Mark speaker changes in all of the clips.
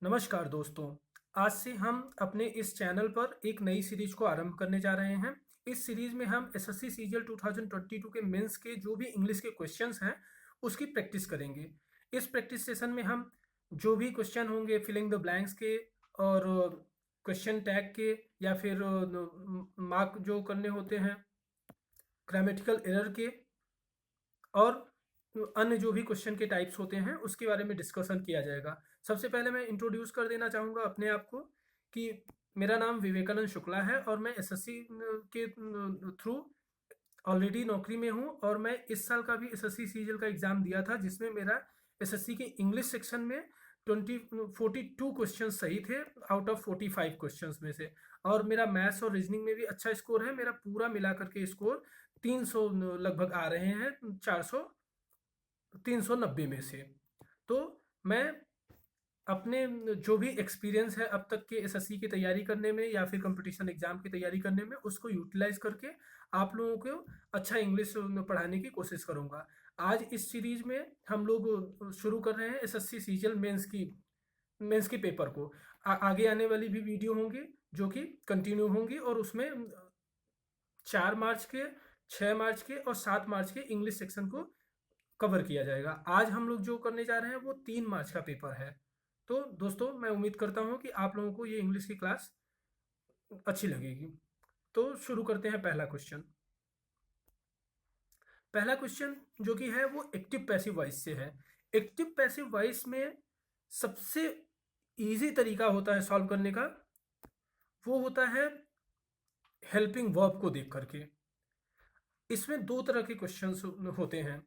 Speaker 1: नमस्कार दोस्तों। आज से हम अपने इस चैनल पर एक नई सीरीज को आरंभ करने जा रहे हैं। इस सीरीज में हम एसएससी सीजीएल 2022 के मेंस के जो भी इंग्लिश के क्वेश्चंस हैं उसकी प्रैक्टिस करेंगे। इस प्रैक्टिस सेशन में हम जो भी क्वेश्चन होंगे फिलिंग द ब्लैंक्स के और क्वेश्चन टैग के या फिर मार्क जो करने होते हैं ग्रामेटिकल एरर के और अन्य जो भी क्वेश्चन के टाइप्स होते हैं उसके बारे में डिस्कशन किया जाएगा। सबसे पहले मैं इंट्रोड्यूस कर देना चाहूँगा अपने आप को कि मेरा नाम विवेकानंद शुक्ला है और मैं एसएससी के थ्रू ऑलरेडी नौकरी में हूँ और मैं इस साल का भी एसएससी सीजीएल का एग्ज़ाम दिया था जिसमें मेरा एसएससी के इंग्लिश सेक्शन में 42 क्वेश्चन सही थे आउट ऑफ 45 क्वेश्चंस में से। और मेरा मैथ्स और रीजनिंग में भी अच्छा स्कोर है। मेरा पूरा मिला करके स्कोर 300 लगभग आ रहे हैं 390 में से। तो मैं अपने जो भी एक्सपीरियंस है अब तक के एसएससी की तैयारी करने में या फिर कंपटीशन एग्जाम की तैयारी करने में उसको यूटिलाइज करके आप लोगों को अच्छा इंग्लिश पढ़ाने की कोशिश करूंगा। आज इस सीरीज में हम लोग शुरू कर रहे हैं एसएससी सीजीएल मेंस की पेपर को। आगे आने वाली भी वीडियो होंगी जो कि कंटिन्यू होंगी और उसमें 4 मार्च के, 6 मार्च के और 7 मार्च के इंग्लिश सेक्शन को कवर किया जाएगा। आज हम लोग जो करने जा रहे हैं वो 3 मार्च का पेपर है। तो दोस्तों मैं उम्मीद करता हूँ कि आप लोगों को ये इंग्लिश की क्लास अच्छी लगेगी। तो शुरू करते हैं पहला क्वेश्चन। पहला क्वेश्चन जो कि है वो एक्टिव पैसिव वॉइस से है। एक्टिव पैसिव वॉइस में सबसे इजी तरीका होता है सॉल्व करने का, वो होता है हेल्पिंग वर्ब को देख करके। इसमें दो तरह के क्वेश्चंस होते हैं,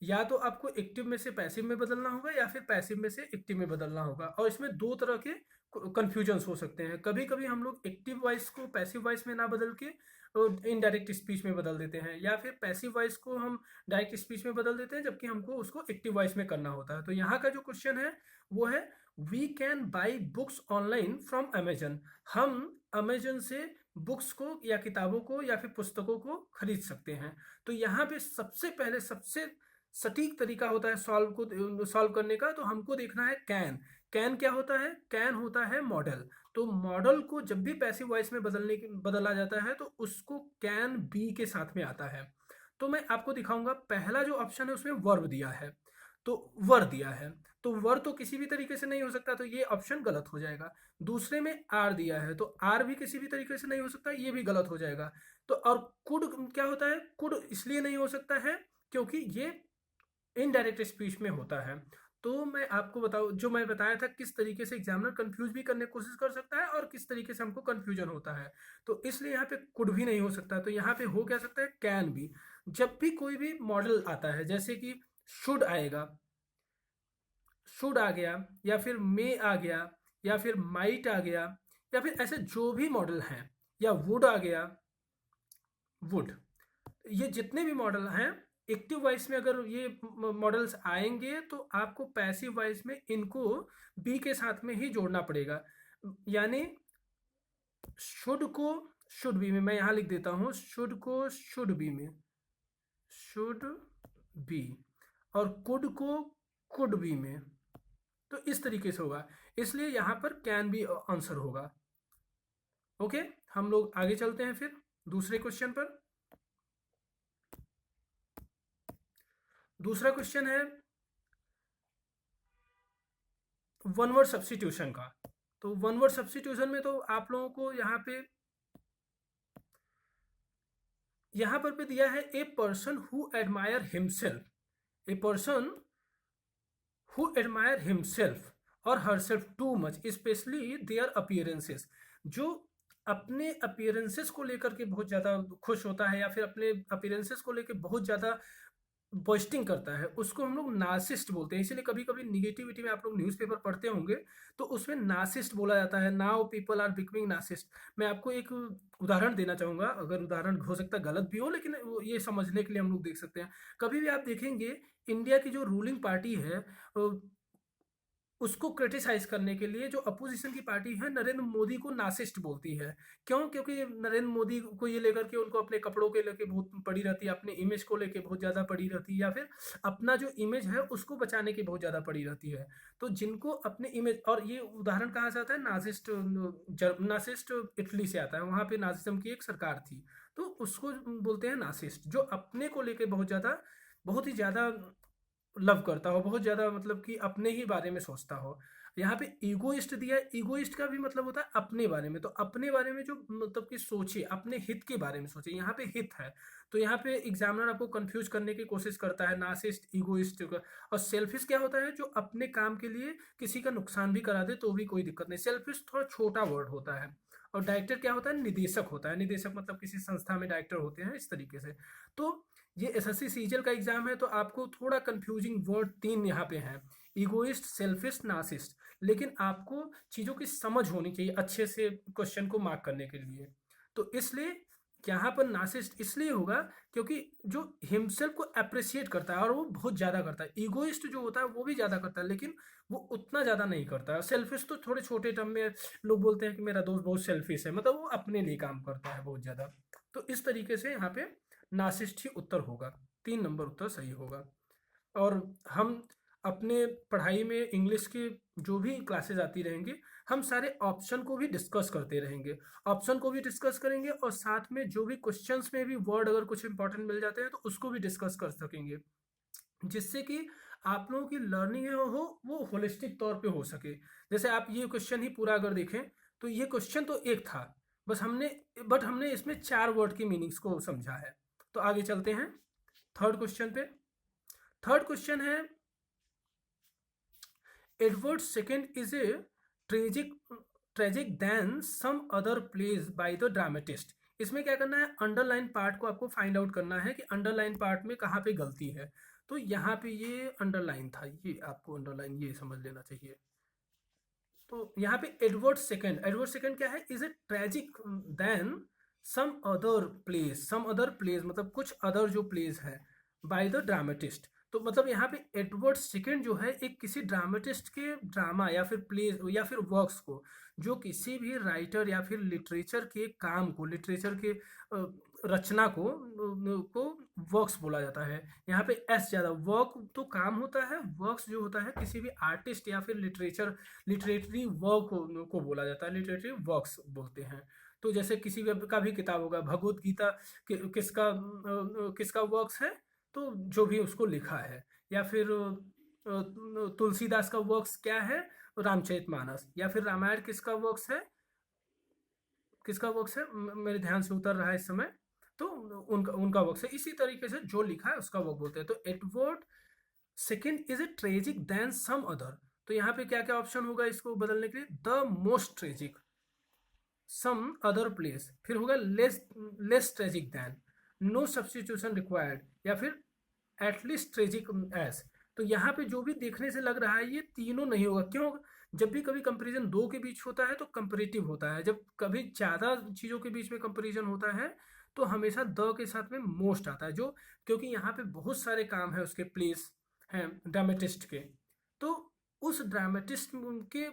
Speaker 1: या तो आपको एक्टिव में से पैसिव में बदलना होगा या फिर पैसिव में से एक्टिव में बदलना होगा। और इसमें दो तरह के कन्फ्यूजन्स हो सकते हैं। कभी कभी हम लोग एक्टिव वॉइस को पैसिव वॉइस में ना बदल के इनडायरेक्ट स्पीच में बदल देते हैं, या फिर पैसिव वॉइस को हम डायरेक्ट स्पीच में बदल देते हैं जबकि हमको उसको एक्टिव वॉइस में करना होता है। तो यहाँ का जो क्वेश्चन है वो है we can buy books online from Amazon. हम अमेजन से बुक्स को या किताबों को या फिर पुस्तकों को खरीद सकते हैं। तो यहाँ पे सबसे पहले सबसे सटीक तरीका होता है सॉल्व करने का। तो हमको देखना है कैन। कैन क्या होता है? कैन होता है मॉडल। तो मॉडल को जब भी पैसिव वॉइस में बदला जाता है तो उसको कैन बी के साथ में आता है। तो मैं आपको दिखाऊंगा। पहला जो ऑप्शन है उसमें वर्ब दिया है, तो वर दिया है, तो वर तो किसी भी तरीके से नहीं हो सकता, तो ये ऑप्शन गलत हो जाएगा। दूसरे में आर दिया है, तो आर भी किसी भी तरीके से नहीं हो सकता, ये भी गलत हो जाएगा। तो और कुड क्या होता है? कुड इसलिए नहीं हो सकता है क्योंकि ये इनडायरेक्ट स्पीच में होता है। तो मैं आपको बताऊं, जो मैं बताया था किस तरीके से एग्जामिनर कंफ्यूज भी करने की कोशिश कर सकता है और किस तरीके से हमको कंफ्यूजन होता है। तो इसलिए यहाँ पे कुड भी नहीं हो सकता, तो यहाँ पे हो क्या सकता है? कैन भी। जब भी कोई भी मॉडल आता है जैसे कि शुड आएगा, शुड आ गया, या फिर मे आ गया, या फिर माइट आ गया, या फिर ऐसे जो भी मॉडल हैं, या वुड आ गया, वुड, ये जितने भी मॉडल हैं एक्टिव वॉइस में अगर ये मॉडल्स आएंगे तो आपको पैसिव वॉइस में इनको बी के साथ में ही जोड़ना पड़ेगा। यानी शुड को शुड बी में, मैं यहां लिख देता हूं, शुड को शुड बी में, शुड बी, और कुड को कुड बी में। तो इस तरीके से होगा, इसलिए यहां पर कैन बी आंसर होगा। ओके, हम लोग आगे चलते हैं फिर दूसरे क्वेश्चन पर। दूसरा क्वेश्चन है वन वर्ड सब्स्टिट्यूशन का। तो वन वर्ड सब्स्टिट्यूशन में तो आप लोगों को यहाँ पर भी दिया है a person who admire himself, a person who admire himself और herself too much specially their appearances. जो अपने अपीयरेंसेस को लेकर के बहुत ज़्यादा खुश होता है या फिर अपने अपीयरेंसेस को लेकर बहुत ज़्यादा बर्स्टिंग करता है, उसको हम लोग नार्सिस्ट बोलते हैं। इसीलिए कभी कभी निगेटिविटी में आप लोग न्यूज़पेपर पढ़ते होंगे तो उसमें नार्सिस्ट बोला जाता है, now people are becoming narcissist. मैं आपको एक उदाहरण देना चाहूँगा, अगर उदाहरण हो सकता है गलत भी हो लेकिन ये समझने के लिए हम लोग देख सकते हैं। कभी भी आप देखेंगे इंडिया की जो रूलिंग पार्टी है उसको क्रिटिसाइज करने के लिए जो अपोजिशन की पार्टी है नरेंद्र मोदी को नासिस्ट बोलती है। क्यों? क्योंकि नरेंद्र मोदी को ये लेकर के उनको अपने कपड़ों के लेके बहुत पड़ी रहती है, अपने इमेज को लेके बहुत ज़्यादा पड़ी रहती है, या फिर अपना जो इमेज है उसको बचाने की बहुत ज़्यादा पड़ी रहती है। तो जिनको अपने इमेज, और ये उदाहरण कहाँ से आता है, नासिस्ट इटली से आता है, वहाँ पे नाजिज्म की एक सरकार थी, तो उसको बोलते हैं नासिस्ट, जो अपने को लेके बहुत ही ज़्यादा लव करता हो, बहुत ज़्यादा मतलब कि अपने ही बारे में सोचता हो। यहाँ पे ईगोइस्ट दिया, ईगोइस्ट का भी मतलब होता है अपने बारे में, तो अपने बारे में जो मतलब कि सोचे, अपने हित के बारे में सोचे, यहाँ पे हित है। तो यहाँ पे एग्जामिनर आपको कंफ्यूज करने की कोशिश करता है नार्सिसिस्ट, ईगोइस्ट का। और सेल्फिश क्या होता है? जो अपने काम के लिए किसी का नुकसान भी करा दे तो भी कोई दिक्कत नहीं। सेल्फिश थोड़ा छोटा वर्ड होता है। और डायरेक्टर क्या होता है? निदेशक होता है। निदेशक मतलब किसी संस्था में डायरेक्टर होते हैं, इस तरीके से। तो ये एसएससी सीजीएल का एग्जाम है, तो आपको थोड़ा कंफ्यूजिंग वर्ड 3 यहाँ पे हैं, ईगोइस्ट, सेल्फिश, नार्सिसिस्ट। लेकिन आपको चीज़ों की समझ होनी चाहिए अच्छे से क्वेश्चन को मार्क करने के लिए। तो इसलिए यहाँ पर नार्सिसिस्ट इसलिए होगा क्योंकि जो हिमसेल्फ को अप्रिशिएट करता है और वो बहुत ज़्यादा करता है। ईगोइस्ट जो होता है वो भी ज़्यादा करता है, लेकिन वो उतना ज़्यादा नहीं करता है। सेल्फिश तो थोड़े छोटे टर्म में लोग बोलते हैं कि मेरा दोस्त बहुत सेल्फिश है, मतलब वो अपने लिए काम करता है बहुत ज़्यादा। तो इस तरीके से यहाँ पे नार्सिसिस्ट ही उत्तर होगा। 3 नंबर उत्तर सही होगा। और हम अपने पढ़ाई में इंग्लिश की जो भी क्लासेस आती रहेंगी, हम सारे ऑप्शन को भी डिस्कस करते रहेंगे। ऑप्शन को भी डिस्कस करेंगे और साथ में जो भी क्वेश्चंस में भी वर्ड अगर कुछ इंपॉर्टेंट मिल जाते हैं तो उसको भी डिस्कस कर सकेंगे, जिससे कि आप लोगों की लर्निंग हो वो होलिस्टिक तौर पे हो सके। जैसे आप ये क्वेश्चन ही पूरा अगर देखें तो ये क्वेश्चन तो एक था, बस हमने इसमें 4 वर्ड की मीनिंग्स को समझा है। तो आगे चलते हैं थर्ड क्वेश्चन पे। थर्ड क्वेश्चन है, Edward second is a tragic tragic then some other plays by the dramatist. इसमें क्या करना है? अंडरलाइन पार्ट को आपको फाइंड आउट करना है कि अंडरलाइन पार्ट में कहाँ पे गलती है। तो यहाँ पे ये अंडरलाइन था, ये आपको अंडरलाइन ये समझ लेना चाहिए। तो यहाँ पे एडवर्ड सेकेंड क्या है? Is a tragic then some other places. Some other places मतलब कुछ अदर जो प्लेस है बाय द ड्रामेटिस्ट। तो मतलब यहाँ पे एडवर्ड सेकेंड जो है एक किसी ड्रामेटिस्ट के ड्रामा या फिर प्लेस या फिर वर्क्स को, जो किसी भी राइटर या फिर लिटरेचर के काम को, लिटरेचर के रचना को वर्क्स बोला जाता है। यहाँ पे एस ज़्यादा, वर्क तो काम होता है, वर्क्स जो होता है किसी भी आर्टिस्ट या फिर लिटरेटरी वर्क को बोला जाता है, लिटरेटरी वर्क्स बोलते हैं। तो जैसे किसी का भी किताब होगा, भगवत गीता किसका वर्क्स है? तो जो भी उसको लिखा है। या फिर तुलसीदास का वर्क्स क्या है? रामचरितमानस। या फिर रामायण किसका वर्क्स है? मेरे ध्यान से उतर रहा है इस समय। तो उनका उनका वर्क्स है। इसी तरीके से जो लिखा है उसका वर्क बोलते हैं। तो Edward second is a tragic then some other. तो यहाँ पे क्या क्या ऑप्शन होगा इसको बदलने के लिए? The most tragic, some other places, फिर होगा less tragic then, no substitution required, या फिर एटलीस्ट ट्रेजिक एज। तो यहाँ पे जो भी देखने से लग रहा है ये तीनों नहीं होगा। क्यों? जब भी कभी कंपैरिजन दो के बीच होता है तो कंपैरेटिव होता है, जब कभी ज़्यादा चीज़ों के बीच में कंपैरिजन होता है तो हमेशा द के साथ में मोस्ट आता है। जो क्योंकि यहाँ पे बहुत सारे काम है उसके, प्लेस हैं ड्रामेटिस्ट के, तो उस ड्रामेटिस्ट के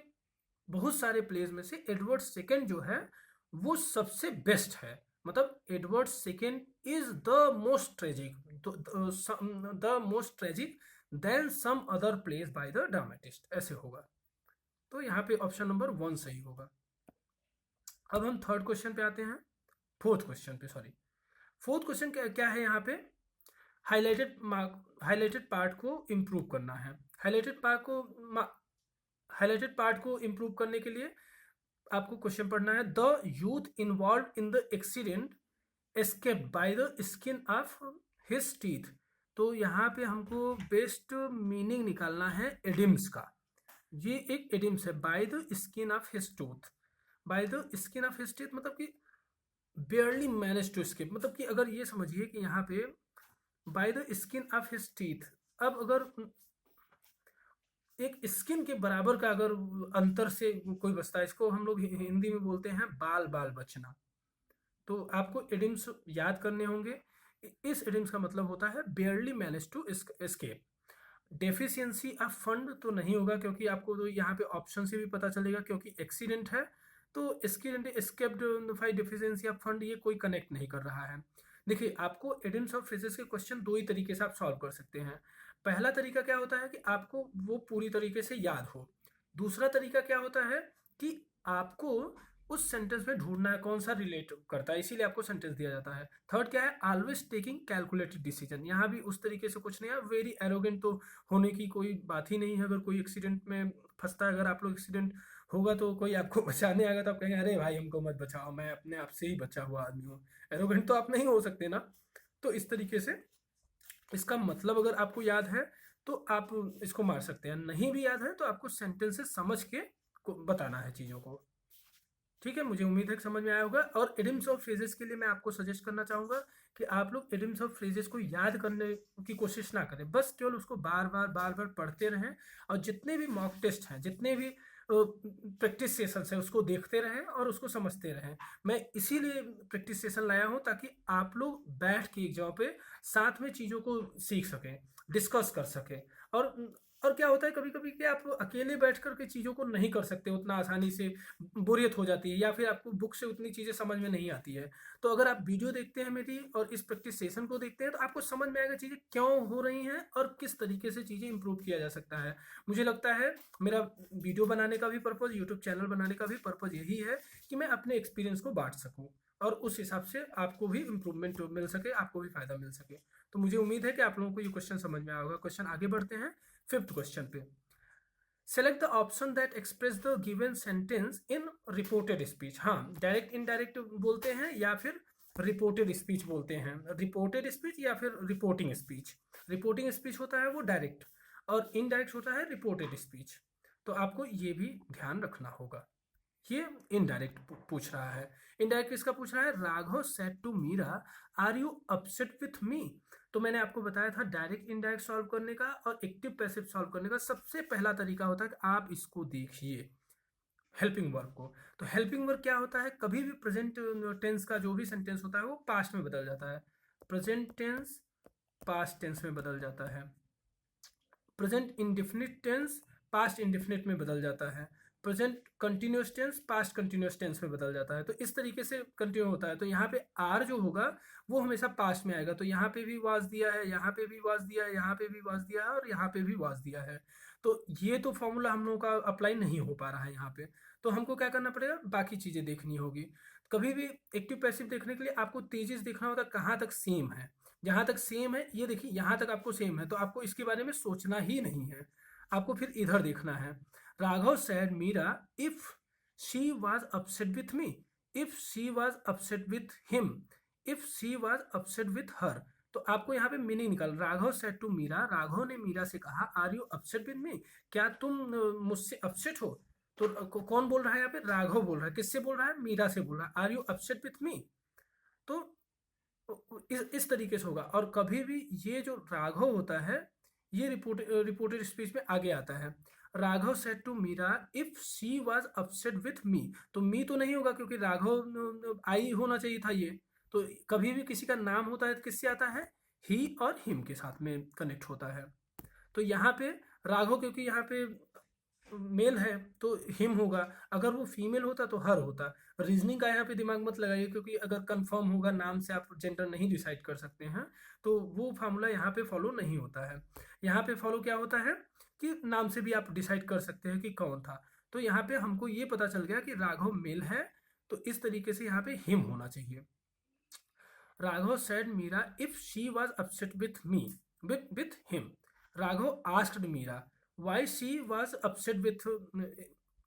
Speaker 1: बहुत सारे प्लेस में से एडवर्ड सेकेंड जो है वो सबसे बेस्ट है। मतलब Edward second is the most tragic, the most tragic then some other places by the dramatist, ऐसे होगा। तो यहाँ पे ऑप्शन नंबर 1 सही होगा। अब हम थर्ड क्वेश्चन पे आते हैं, फोर्थ क्वेश्चन पे, सॉरी। फोर्थ क्वेश्चन क्या है? यहाँ पे हाईलाइटेड पार्ट को इम्प्रूव करना है। हाईलाइटेड पार्ट को इम्प्रूव करने के लिए आपको क्वेश्चन पढ़ना है, the youth involve in the accident escape by the skin of his teeth. तो यहाँ पे हमको बेस्ट मीनिंग निकालना है एडिम्स का। ये एक एडिम्स है, by the skin of his tooth. By the skin of his teeth मतलब कि बेयरली मैनेज टू एस्केप, मतलब कि अगर ये समझिए कि यहाँ पे by the skin of his teeth, अब अगर एक स्किन के बराबर का अगर अंतर से कोई बचता है, इसको हम लोग हिंदी में बोलते हैं बाल बाल बचना। तो आपको एडिम्स याद करने होंगे। इस एडिम्स का मतलब होता है barely manage to escape. Deficiency of fund तो नहीं होगा, क्योंकि आपको तो यहाँ पे ऑप्शन से भी पता चलेगा, क्योंकि एक्सीडेंट है तो accident escaped by deficiency of fund ये कोई कनेक्ट नहीं कर रहा है। देखिए, आपको इडियम्स और फ्रेजेस के क्वेश्चन दो ही तरीके से आप सॉल्व कर सकते हैं। पहला तरीका क्या होता है कि आपको वो पूरी तरीके से याद हो। दूसरा तरीका क्या होता है कि आपको उस सेंटेंस में ढूंढना है कौन सा रिलेट करता है, इसीलिए आपको सेंटेंस दिया जाता है। थर्ड क्या है, ऑलवेज टेकिंग कैलकुलेटेड डिसीजन। यहाँ भी उस तरीके से कुछ नहीं है, वेरी एरोगेंट तो होने की कोई बात ही नहीं है। अगर कोई एक्सीडेंट में फंसता है, अगर आप लोग एक्सीडेंट होगा तो कोई आपको बचाने आएगा तो आप कहेंगे अरे भाई हमको मत बचाओ, मैं अपने आप से ही बचा हुआ आदमी हूँ। एरोगेंट तो आप नहीं हो सकते ना। तो इस तरीके से इसका मतलब अगर आपको याद है तो आप इसको मार सकते हैं, नहीं भी याद है तो आपको सेंटेंसेस समझ के बताना है चीज़ों को। ठीक है, मुझे उम्मीद है कि समझ में आया होगा। और इडियम्स और फ्रेजेस के लिए मैं आपको सजेस्ट करना चाहूँगा कि आप लोग इडियम्स और फ्रेजेस को याद करने की कोशिश ना करें, बस केवल उसको बार बार पढ़ते रहें। और जितने भी मॉक टेस्ट हैं, जितने भी प्रैक्टिस सेशंस हैं, उसको देखते रहें और उसको समझते रहें। मैं इसीलिए प्रैक्टिस सेशन लाया हूँ ताकि आप लोग बैठ के एक जगह पे साथ में चीज़ों को सीख सकें, डिस्कस कर सकें। और और क्या होता है कभी कभी कि आप अकेले बैठ कर के चीज़ों को नहीं कर सकते उतना आसानी से, बोरियत हो जाती है, या फिर आपको बुक से उतनी चीज़ें समझ में नहीं आती है। तो अगर आप वीडियो देखते हैं मेरी और इस प्रैक्टिस सेशन को देखते हैं तो आपको समझ में आएगा चीज़ें क्यों हो रही हैं और किस तरीके से चीज़ें इंप्रूव किया जा सकता है। मुझे लगता है मेरा वीडियो बनाने का भी पर्पज़, यूट्यूब चैनल बनाने का भी पर्पज़ यही है कि मैं अपने एक्सपीरियंस को बांट सकूँ और उस हिसाब से आपको भी इम्प्रूवमेंट मिल सके, आपको भी फायदा मिल सके। तो मुझे उम्मीद है कि आप लोगों को ये क्वेश्चन समझ में आया होगा। क्वेश्चन आगे बढ़ते हैं फिफ्थ क्वेश्चन पे। Select the option that express the given sentence in reported speech. हाँ, डायरेक्ट इनडायरेक्ट बोलते हैं या फिर रिपोर्टेड स्पीच बोलते हैं। रिपोर्टेड स्पीच या फिर रिपोर्टिंग स्पीच। रिपोर्टिंग स्पीच होता है वो डायरेक्ट, और इनडायरेक्ट होता है रिपोर्टेड स्पीच। तो आपको ये भी ध्यान रखना होगा। ये इनडायरेक्ट पूछ रहा है। इनडायरेक्ट किसका पूछ रहा है, Raghav said to Meera are you upset with me. तो मैंने आपको बताया था डायरेक्ट इनडायरेक्ट सॉल्व करने का और एक्टिव पैसिव सॉल्व करने का सबसे पहला तरीका होता है कि आप इसको देखिए, हेल्पिंग वर्ब को। तो हेल्पिंग वर्ब क्या होता है, कभी भी प्रेजेंट टेंस का जो भी सेंटेंस होता है वो पास्ट में बदल जाता है। प्रेजेंट टेंस पास्ट टेंस में बदल जाता है। Present indefinite tense past indefinite में बदल जाता है। Present continuous tense past continuous tense में बदल जाता है। तो इस तरीके से कंटिन्यू होता है। तो यहाँ पे आर जो होगा वो हमेशा पास्ट में आएगा। तो यहाँ पे भी वाज दिया है, यहाँ पे भी वाज दिया है, यहाँ पे भी वाज दिया है और यहाँ पे भी वाज दिया है। तो ये तो फॉर्मूला हम लोगों का अप्लाई नहीं हो पा रहा है यहाँ पे। तो हमको क्या करना पड़ेगा, बाकी चीज़ें देखनी होगी। कभी भी एक्टिव पैसिव देखने के लिए आपको तेजी से देखना होता है कहाँ तक सेम है। जहाँ तक सेम है, ये देखिए यहाँ तक आपको सेम है तो आपको इसके बारे में सोचना ही नहीं है, आपको फिर इधर देखना है। Raghav said Meera if she was upset with me, if she was upset with him, if she was upset with her. तो आपको यहाँ पे मीनिंग निकाल, राघव सेड टू मीरा, राघव ने मीरा से कहा are you upset with me, क्या तुम मुझसे अपसेट हो। तो कौन बोल रहा है यहाँ पे, राघव बोल रहा है। किससे बोल रहा है, मीरा से बोल रहा है, are you upset with me. तो इस तरीके से होगा। और कभी भी ये जो राघव होता है ये रिपोर्टेड स्पीच में आगे आता है। Raghav said to Meera if she was upset with me. तो मी तो नहीं होगा क्योंकि राघव आई होना चाहिए था ये। तो कभी भी किसी का नाम होता है तो किससे आता है, ही और हिम के साथ में कनेक्ट होता है। तो यहाँ पे राघव क्योंकि यहाँ पे मेल है तो हिम होगा, अगर वो फीमेल होता तो हर होता। रीजनिंग का यहाँ पे दिमाग मत लगाइए, क्योंकि अगर कंफर्म होगा नाम से आप जेंडर नहीं डिसाइड कर सकते हैं, तो वो फार्मूला यहाँ पे फॉलो नहीं होता है। यहाँ पे फॉलो क्या होता है कि नाम से भी आप डिसाइड कर सकते हैं कि कौन था। तो यहाँ पे हमको ये पता चल गया कि राघव मेल है, तो इस तरीके से यहाँ पे हिम होना चाहिए। Raghav said Meera if she was upset with me, with him. Raghav asked Meera why she was upset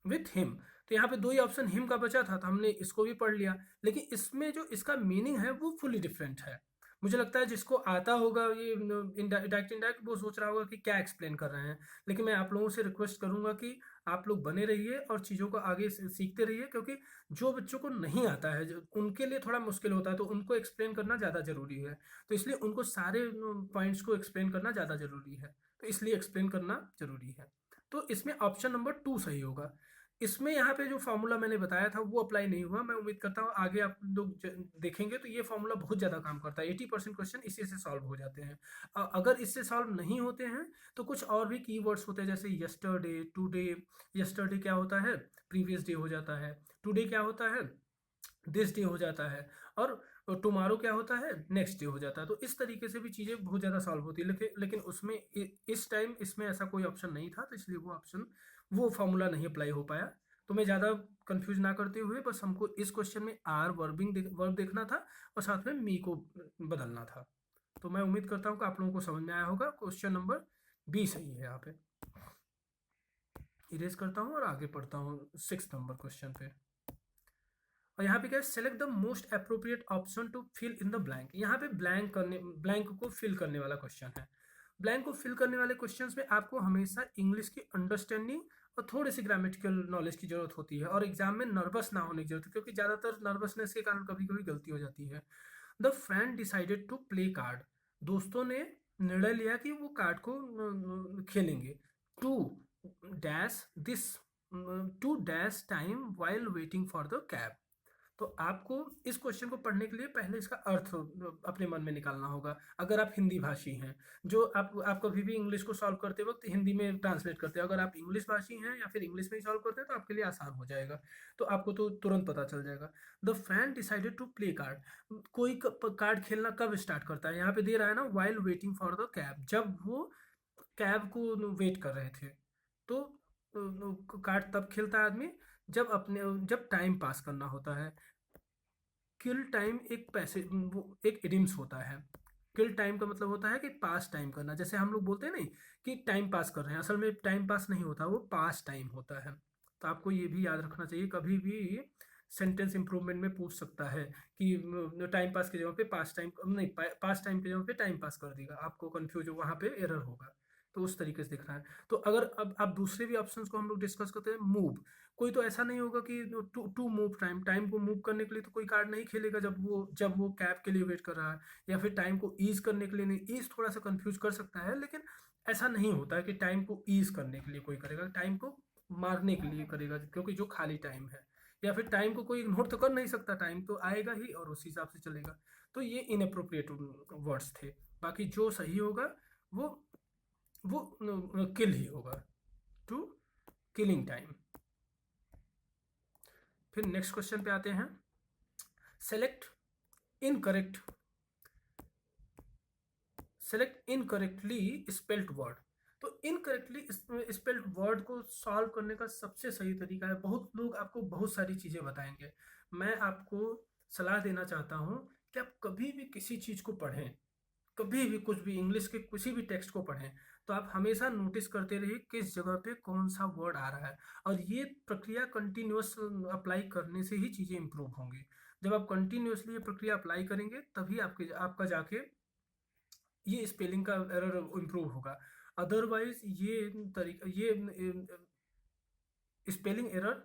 Speaker 1: with him. तो यहाँ पे दो ही ऑप्शन हिम का बचा था तो हमने इसको भी पढ़ लिया, लेकिन इसमें जो इसका मीनिंग है वो फुली डिफरेंट है। मुझे लगता है जिसको आता होगा ये डायरेक्ट इनडायरेक्ट वो सोच रहा होगा कि क्या एक्सप्लेन कर रहे हैं। लेकिन मैं आप लोगों से रिक्वेस्ट करूंगा कि आप लोग बने रहिए और चीज़ों को आगे सीखते रहिए, क्योंकि जो बच्चों को नहीं आता है जो उनके लिए थोड़ा मुश्किल होता है तो उनको एक्सप्लेन करना ज़्यादा ज़रूरी है। तो इसलिए उनको सारे पॉइंट्स को एक्सप्लेन करना ज़्यादा ज़रूरी है, तो इसलिए एक्सप्लेन करना ज़रूरी है। तो इसमें ऑप्शन नंबर 2 सही होगा। इसमें यहाँ पे जो फार्मूला मैंने बताया था वो अप्लाई नहीं हुआ। मैं उम्मीद करता हूँ आगे आप लोग देखेंगे तो ये फार्मूला बहुत ज़्यादा काम करता है। 80% क्वेश्चन इसी से सॉल्व हो जाते हैं। अगर इससे सॉल्व नहीं होते हैं तो कुछ और भी कीवर्ड्स होते हैं, जैसे यस्टरडे, टुडे। यस्टरडे क्या होता है? प्रीवियस डे हो जाता है। टुडे क्या होता है? दिस डे हो जाता है। और टुमारो क्या होता है? नेक्स्ट डे हो जाता है। तो इस तरीके से भी चीज़ें बहुत ज़्यादा सॉल्व होती है, लेकिन उसमें इस टाइम इसमें ऐसा कोई ऑप्शन नहीं था, तो इसलिए वो फॉर्मूला नहीं अप्लाई हो पाया। तो मैं ज़्यादा कंफ्यूज ना करते हुए बस हमको इस क्वेश्चन में आर वर्ब देखना था और साथ में मी को बदलना था। तो मैं उम्मीद करता हूँ कि आप लोगों को समझ में आया होगा। क्वेश्चन नंबर बी सही है। यहाँ पे इरेज करता हूँ और आगे पढ़ता हूँ 6 नंबर क्वेश्चन पे। और यहाँ पे क्या है? Select the most appropriate option to fill in the blank. यहाँ पे ब्लैंक को फिल करने वाला क्वेश्चन है। ब्लैंक को फिल करने वाले क्वेश्चंस में आपको हमेशा इंग्लिश की अंडरस्टैंडिंग और थोड़ी सी ग्रामेटिकल नॉलेज की जरूरत होती है, और एग्जाम में नर्वस ना होने की जरूरत है, क्योंकि ज़्यादातर नर्वसनेस के कारण कभी कभी गलती हो जाती है। The friend decided to play card. दोस्तों ने निर्णय लिया कि वो कार्ड को खेलेंगे। To dash this to dash time while waiting for the cab. तो आपको इस क्वेश्चन को पढ़ने के लिए पहले इसका अर्थ अपने मन में निकालना होगा। अगर आप हिंदी भाषी हैं, जो आप कभी भी इंग्लिश को सॉल्व करते वक्त हिंदी में ट्रांसलेट करते हैं, अगर आप इंग्लिश भाषी हैं या फिर इंग्लिश में ही सॉल्व करते हैं तो आपके लिए आसान हो जाएगा। तो आपको तो तुरंत पता चल जाएगा। The friend decided to play card. कोई कार्ड खेलना कब स्टार्ट करता है? यहाँ पे दे रहा है ना, while waiting for the cab, जब वो कैब को वेट कर रहे थे। तो कार्ड तब खेलता है आदमी जब टाइम पास करना होता है। किल टाइम एक इडियम्स होता है। किल टाइम का मतलब होता है कि पास टाइम करना। जैसे हम लोग बोलते हैं नहीं कि टाइम पास कर रहे हैं, असल में टाइम पास नहीं होता, वो पास टाइम होता है। तो आपको ये भी याद रखना चाहिए। कभी भी सेंटेंस इंप्रूवमेंट में पूछ सकता है कि टाइम पास की जगह पे पास टाइम नहीं, पास टाइम की जगह पे टाइम पास कर देगा, आपको कंफ्यूज हो, वहाँ पे एरर होगा। तो उस तरीके से दिख रहा है। तो अगर अब आप दूसरे भी ऑप्शंस को हम लोग डिस्कस करते हैं। मूव, कोई तो ऐसा नहीं होगा कि टू मूव टाइम को मूव करने के लिए तो कोई कार्ड नहीं खेलेगा जब वो कैब के लिए वेट कर रहा है, या फिर टाइम को ईज करने के लिए नहीं। ईज थोड़ा सा कंफ्यूज कर सकता है, लेकिन ऐसा नहीं होता है कि टाइम को ईज करने के लिए कोई करेगा, टाइम को मारने के लिए करेगा, क्योंकि जो खाली टाइम है, या फिर टाइम को कोई इग्नोर तो कर नहीं सकता, टाइम तो आएगा ही और उस हिसाब से चलेगा। तो ये इनअप्रोप्रिएट वर्ड्स थे। बाकी जो सही होगा वो वो किल ही होगा, टू किलिंग टाइम। फिर नेक्स्ट क्वेश्चन पे आते हैं। Select incorrect select incorrectly spelled word. तो इनकरेक्टली स्पेल्ड वर्ड को सॉल्व करने का सबसे सही तरीका है, बहुत लोग आपको बहुत सारी चीज़ें बताएंगे। मैं आपको सलाह देना चाहता हूँ कि आप कभी भी किसी चीज़ को पढ़ें, कभी भी कुछ भी इंग्लिश के किसी भी टेक्स्ट को पढ़ें, तो आप हमेशा नोटिस करते रहिए किस जगह पे कौन सा वर्ड आ रहा है। और ये प्रक्रिया कंटिन्यूअस अप्लाई करने से ही चीज़ें इंप्रूव होंगी। जब आप कंटिन्यूअसली ये प्रक्रिया अप्लाई करेंगे तभी आपका जाके ये स्पेलिंग का एरर इम्प्रूव होगा। अदरवाइज ये स्पेलिंग एरर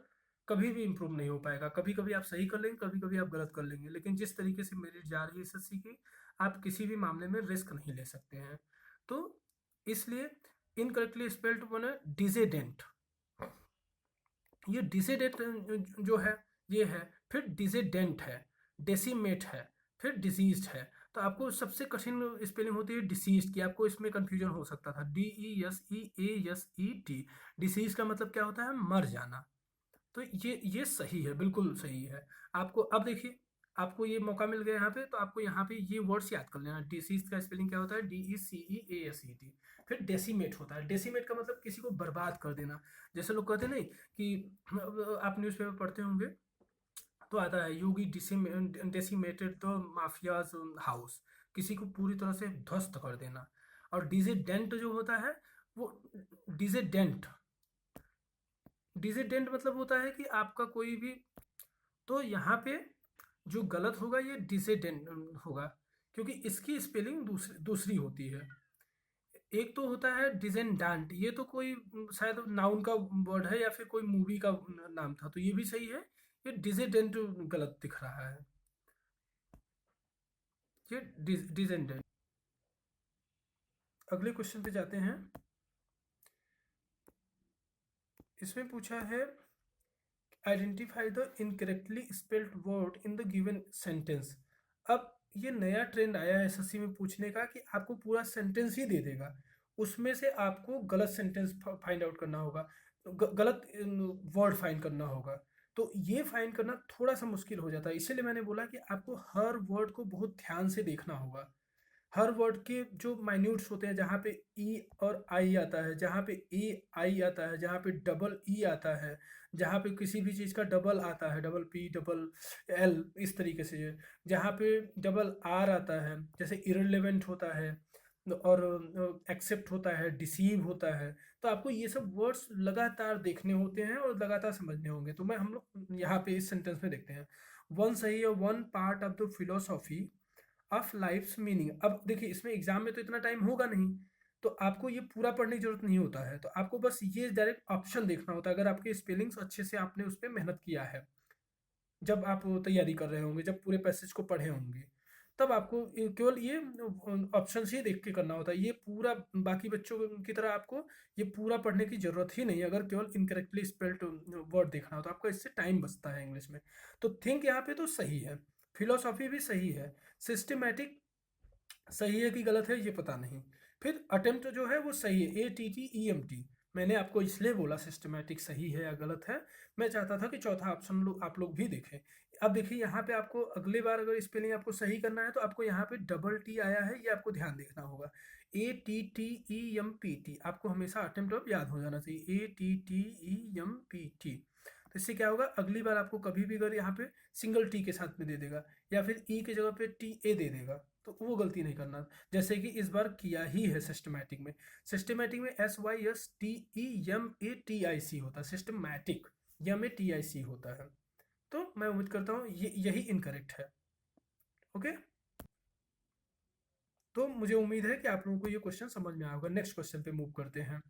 Speaker 1: कभी भी इम्प्रूव नहीं हो पाएगा। कभी कभी आप सही कर लेंगे, कभी कभी आप गलत कर लेंगे, लेकिन जिस तरीके से मेरिट जा रही है एसएससी की, आप किसी भी मामले में रिस्क नहीं ले सकते हैं। तो इसलिए इनकरेक्टली स्पेल्ड वन है डिसेडेंट। ये डिसेडेंट जो है ये है, फिर डिसेडेंट है, डेसिमेट है, फिर डिजीज्ड है। तो आपको सबसे कठिन स्पेलिंग होती है डिसीज्ड की। आपको इसमें कंफ्यूजन हो सकता था, DESEASED। डिसीज का मतलब क्या होता है? मर जाना। तो ये सही है, बिल्कुल सही है। आपको अब देखिए, आपको ये मौका मिल गया यहाँ पे, तो आपको यहाँ पे ये वर्ड्स याद कर लेना। डिसीज का स्पेलिंग क्या होता है? DECEASED। फिर डेसिमेट होता है। डेसिमेट का मतलब किसी को बर्बाद कर देना। जैसे लोग कहते नहीं कि आप न्यूज़पेपर पढ़ते होंगे तो आता है योगी डेसिमेटेड द माफियाज हाउस, किसी को पूरी तरह से ध्वस्त कर देना। और डिजिडेंट जो होता है वो डिजिडेंट डिजिडेंट मतलब होता है कि आपका कोई भी, तो यहाँ पे जो गलत होगा ये डिजिडेंट होगा, क्योंकि इसकी स्पेलिंग दूसरी होती है। एक तो होता है डिजेंडांट, ये तो कोई शायद नाउन का वर्ड है या फिर कोई मूवी का नाम था, तो ये भी सही है। ये डिजिडेंट गलत दिख रहा है, ये डिजेंडेंट। अगले क्वेश्चन पे जाते हैं। इसमें पूछा है identify the incorrectly spelled word in the given sentence. अब ये नया ट्रेंड आया है एसएससी में पूछने का कि आपको पूरा सेंटेंस ही दे देगा, उसमें से आपको गलत सेंटेंस फाइंड आउट करना होगा, गलत वर्ड फाइंड करना होगा। तो ये फाइंड करना थोड़ा सा मुश्किल हो जाता है, इसीलिए मैंने बोला कि आपको हर वर्ड को बहुत ध्यान से देखना होगा। हर वर्ड के जो माइन्यूट्स होते हैं, जहाँ पे ई और आई आता है, जहाँ पे ए आई आता है, जहाँ पे डबल ई आता है, जहाँ पे किसी भी चीज़ का डबल आता है, डबल पी डबल एल, इस तरीके से जहाँ पे डबल आर आता है, जैसे इररिलेवेंट होता है और एक्सेप्ट होता है, डिसीव होता है। तो आपको ये सब वर्ड्स लगातार देखने होते हैं और लगातार समझने होंगे। तो मैं हम लोग यहाँ पे इस सेंटेंस में देखते हैं, वन सही है, one part of the philosophy of life's meaning. अब देखिए इसमें एग्जाम में तो इतना टाइम होगा नहीं, तो आपको ये पूरा पढ़ने की जरूरत नहीं होता है, तो आपको बस ये डायरेक्ट ऑप्शन देखना होता है अगर आपके स्पेलिंग्स अच्छे से आपने उस पर मेहनत किया है, जब आप तैयारी कर रहे होंगे, जब पूरे पैसेज को पढ़े होंगे, तब आपको केवल ये ऑप्शन ही देख के करना होता है। ये पूरा बाकी बच्चों की तरह आपको ये पूरा पढ़ने की जरूरत ही नहीं है, अगर केवल इनकरेक्टली स्पेल्ड वर्ड देखना हो तो आपका इससे टाइम बचता है इंग्लिश में। तो थिंक यहाँ पे तो सही है, फिलोसॉफी भी सही है, सिस्टमैटिक सही है कि गलत है ये पता नहीं, फिर अटेम्प्ट जो है वो सही है, ATTEMT। मैंने आपको इसलिए बोला सिस्टमैटिक सही है या गलत है, मैं चाहता था कि चौथा ऑप्शन आप लोग भी देखें। अब देखिए यहाँ पे आपको अगली बार अगर स्पेलिंग आपको सही करना है तो आपको यहाँ पे डबल टी आया है, ये आपको ध्यान देखना होगा, ATTEMPT, आपको हमेशा अटेम्प्ट याद हो जाना चाहिए, ATTEMPT। तो इससे क्या होगा, अगली बार आपको कभी भी अगर यहाँ पे सिंगल टी के साथ में दे देगा या फिर ई की जगह पे TA दे देगा तो वो गलती नहीं करना, जैसे कि इस बार किया ही है सिस्टमैटिक में। सिस्टमैटिक में SYSTEMATIC होता है, सिस्टमैटिक MATIC होता है। तो मैं उम्मीद करता हूँ ये यही इनकरेक्ट है। ओके, तो मुझे उम्मीद है कि आप लोगों को ये क्वेश्चन समझ में आया होगा। नेक्स्ट क्वेश्चन पे मूव करते हैं।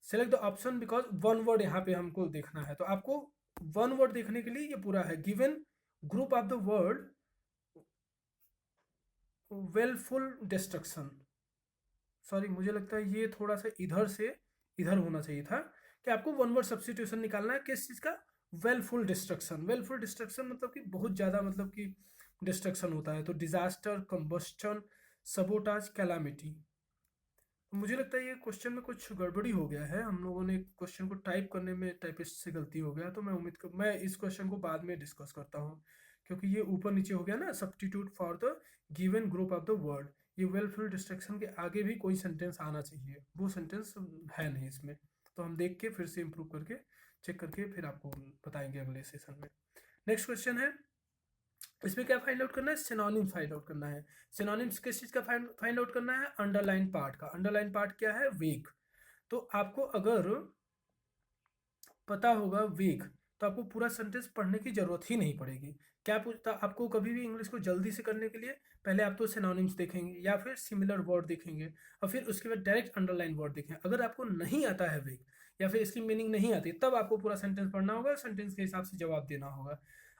Speaker 1: Select the option because one word यहाँ पे हमको देखना है, तो आपको वन वर्ड देखने के लिए ये पूरा है, given group of the word wilful destruction. Sorry, मुझे लगता है ये थोड़ा सा इधर से इधर होना चाहिए था कि आपको वन वर्ड सब्स्टिट्यूशन निकालना है किस चीज़ का, वेलफुल डिस्ट्रक्शन। वेलफुल डिस्ट्रक्शन मतलब कि बहुत ज़्यादा मतलब कि डिस्ट्रक्शन होता है, तो डिजास्टर, कंबस्टन, सबोटाज, कैलामिटी। मुझे लगता है ये क्वेश्चन में कुछ गड़बड़ी हो गया है, हम लोगों ने क्वेश्चन को टाइप करने में टाइपिस्ट से गलती हो गया, तो मैं इस क्वेश्चन को बाद में डिस्कस करता हूँ, क्योंकि ये ऊपर नीचे हो गया ना, substitute for the given group of the word. ये वेलफुल डिस्ट्रक्शन के आगे भी कोई सेंटेंस आना चाहिए, वो सेंटेंस है नहीं इसमें, तो हम देख के फिर से इम्प्रूव करके चेक करके फिर आपको बताएंगे अगले सेशन में। नेक्स्ट क्वेश्चन है, इसमें क्या फाइंड आउट करना है, सिनोनिम्स फाइंड आउट करना है। सिनोनिम्स किस चीज का फाइंड आउट करना है, अंडरलाइन पार्ट का। अंडरलाइन पार्ट क्या है, वेग। तो आपको अगर पता होगा वेग तो आपको पूरा सेंटेंस पढ़ने की जरूरत ही नहीं पड़ेगी। क्या पूछता आपको कभी भी इंग्लिश को जल्दी से करने के लिए, पहले आप तो सिनोनिम्स देखेंगे या फिर सिमिलर वर्ड देखेंगे और फिर उसके बाद डायरेक्ट अंडरलाइन वर्ड देखेंगे। अगर आपको नहीं आता है वेग या फिर इसकी मीनिंग नहीं आती, तब आपको पूरा सेंटेंस पढ़ना होगा, सेंटेंस के हिसाब से जवाब देना होगा।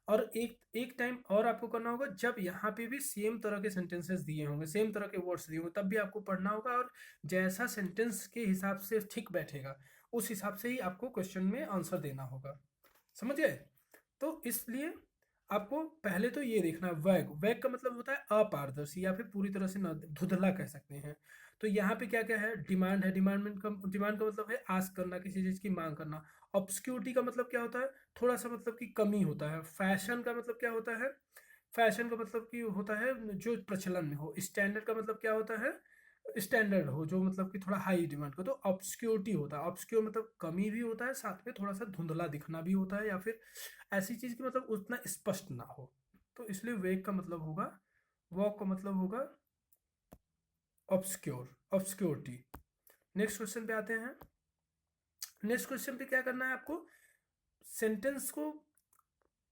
Speaker 1: और एक एक टाइम और आपको करना होगा, जब यहाँ पे भी सेम तरह के सेंटेंसेस दिए होंगे, सेम तरह के वर्ड्स दिए होंगे, तब भी आपको पढ़ना होगा, और जैसा सेंटेंस के हिसाब से ठीक बैठेगा उस हिसाब से ही आपको क्वेश्चन में आंसर देना होगा। समझ गए? तो इसलिए आपको पहले तो ये देखना है, वैग। वैग का मतलब होता है अपारदर्शी या फिर पूरी तरह से धुंधला कह सकते हैं। तो यहाँ पे क्या क्या है, डिमांड है, डिमांड का मतलब है आस्क करना, किसी चीज़ की मांग करना। ऑब्सक्यूरिटी का मतलब क्या होता है, थोड़ा सा मतलब कि कमी होता है। फैशन का मतलब क्या होता है, फैशन का मतलब कि होता है जो प्रचलन में हो। स्टैंडर्ड का मतलब क्या होता है, स्टैंडर्ड हो, जो मतलब कि थोड़ा हाई डिमांड का। तो ऑब्सक्योरिटी होता है, ऑब्सक्योर मतलब कमी भी होता है, साथ में थोड़ा सा धुंधला दिखना भी होता है, या फिर ऐसी चीज़ की मतलब उतना स्पष्ट ना हो। तो इसलिए वेग का मतलब होगा, वॉक का मतलब होगा ऑब्सक्योर, ऑब्सक्योरिटी। नेक्स्ट क्वेश्चन पे आते हैं। नेक्स्ट क्वेश्चन पे क्या करना है आपको, सेंटेंस को,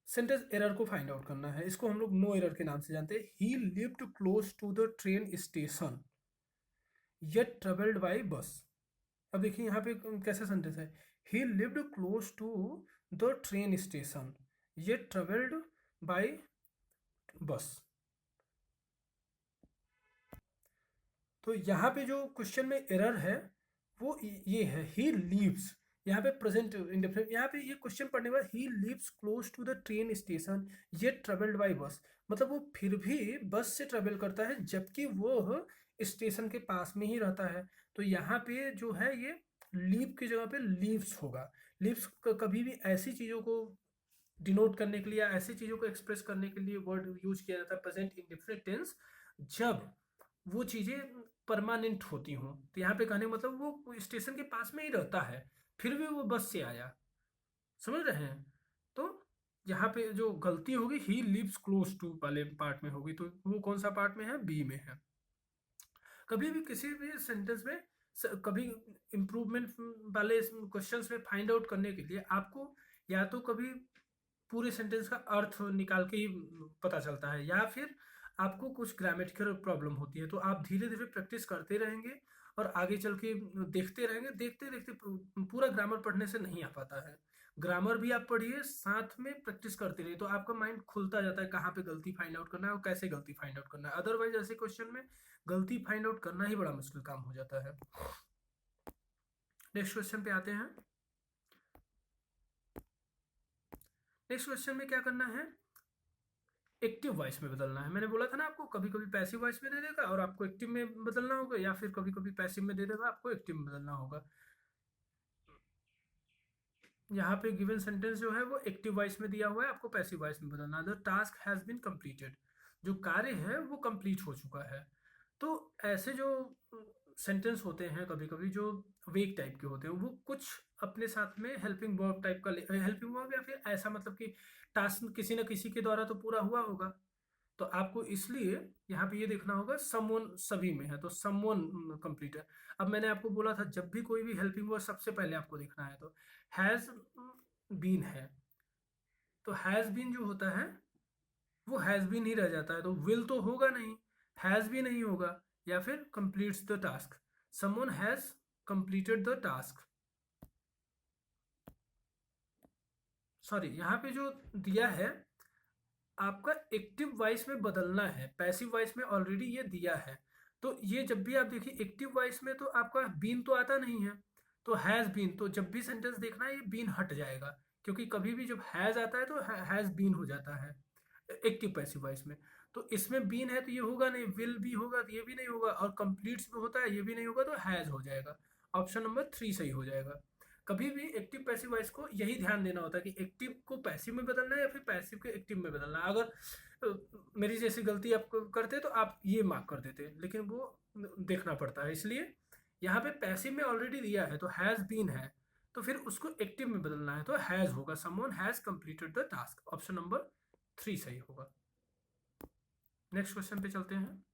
Speaker 1: सेंटेंस एरर को फाइंड आउट करना है। इसको हम लोग नो एरर के नाम से जानते हैं। He lived close to the train station yet travelled by bus. अब देखिए यहाँ पे कैसा सेंटेंस है, he lived close to the train station yet travelled by bus. तो यहाँ पे जो क्वेश्चन में एरर है वो ये है, ही लीव्स। यहाँ पे प्रेजेंट इंडेफिनिट, यहाँ पे ये क्वेश्चन पढ़ने के बाद he lives close to the train station yet travelled by bus, मतलब वो फिर भी बस से ट्रेवल करता है जबकि वो स्टेशन के पास में ही रहता है। तो यहाँ पे जो है ये लीव की जगह पे लीव्स होगा। लीव्स कभी भी ऐसी चीज़ों को डिनोट करने के लिए या ऐसी चीज़ों को एक्सप्रेस करने के लिए वर्ड यूज किया जाता है प्रेजेंट इंडेफिनिट टेंस जब वो चीज़ें परमानेंट होती हों। तो यहाँ पे कहने का मतलब वो स्टेशन के पास में ही रहता है फिर भी वो बस से आया, समझ रहे हैं। तो यहाँ पे जो गलती होगी ही लिव्स क्लोज टू वाले पार्ट में होगी, तो वो कौन सा पार्ट में है, बी में है। कभी भी किसी भी सेंटेंस में कभी इम्प्रूवमेंट वाले क्वेश्चंस में फाइंड आउट करने के लिए आपको या तो कभी पूरे सेंटेंस का अर्थ निकाल के ही पता चलता है या फिर आपको कुछ ग्रामेटिकल प्रॉब्लम होती है, तो आप धीरे धीरे प्रैक्टिस करते रहेंगे और आगे चल के देखते रहेंगे। देखते देखते पूरा ग्रामर पढ़ने से नहीं आ पाता है, ग्रामर भी आप पढ़िए साथ में प्रैक्टिस करते रहिए तो आपका माइंड खुलता जाता है कहाँ पे गलती फाइंड आउट करना है और कैसे गलती फाइंड आउट करना है। अदरवाइज ऐसे क्वेश्चन में गलती फाइंड आउट करना ही बड़ा मुश्किल काम हो जाता है। नेक्स्ट क्वेश्चन पे आते हैं। नेक्स्ट क्वेश्चन में क्या करना है, एक्टिव वॉइस में बदलना है। मैंने बोला था ना आपको कभी कभी पैसिव वॉइस में दे देगा और आपको एक्टिव में बदलना होगा, या फिर कभी कभी पैसिव में दे देगा आपको एक्टिव में बदलना होगा। यहाँ पे गिवन सेंटेंस जो है वो एक्टिव वॉइस में दिया हुआ है, आपको पैसिव वॉइस में बदलना है। The task has been completed, जो कार्य है वो कंप्लीट हो चुका है। तो ऐसे जो सेंटेंस होते हैं कभी कभी जो वेक टाइप के होते हैं वो कुछ अपने साथ में हेल्पिंग वर्ब टाइप का हेल्पिंग वर्ब या फिर ऐसा मतलब कि टास्क किसी न किसी के द्वारा तो पूरा हुआ होगा, तो आपको इसलिए यहाँ पे ये देखना होगा समवन सभी में है तो समवन कंप्लीट है। अब मैंने आपको बोला था जब भी कोई भी हेल्पिंग वर्ब सबसे पहले आपको देखना है, तो हैज बीन है तो हैज बीन जो होता है वो हैज बीन ही रह जाता है, तो विल तो होगा नहीं, हैज भी नहीं होगा, या फिर completes the task, someone has completed the task. Sorry यहाँ पे जो दिया है आपका एक्टिव वॉइस में बदलना है, पैसिव वॉइस में ऑलरेडी ये दिया है। तो ये जब भी आप देखिए एक्टिव वॉइस में तो आपका बीन तो आता नहीं है, तो हैज बीन, तो जब भी सेंटेंस देखना है ये बीन हट जाएगा, क्योंकि कभी भी जब हैज आता है तो हैज बीन हो जाता है एक्टिव पैसिव वॉइस में। तो इसमें बीन है तो ये होगा नहीं, विल भी होगा तो ये भी नहीं होगा, और कंप्लीट्स में होता है ये भी नहीं होगा, तो हैज हो जाएगा। ऑप्शन नंबर 3 सही हो जाएगा। कभी भी एक्टिव पैसिव वॉइस को यही ध्यान देना होता है कि एक्टिव को पैसिव में बदलना है या फिर पैसिव को एक्टिव में बदलना है। अगर मेरी जैसी गलती आप करते तो आप ये मार्क कर देते, लेकिन वो देखना पड़ता है, इसलिए यहाँ पे पैसिव में ऑलरेडी दिया है तो हैज बीन है, तो फिर उसको एक्टिव में बदलना है तो हैज होगा, someone has completed the task. Option number 3 सही होगा। नेक्स्ट क्वेश्चन पे चलते हैं।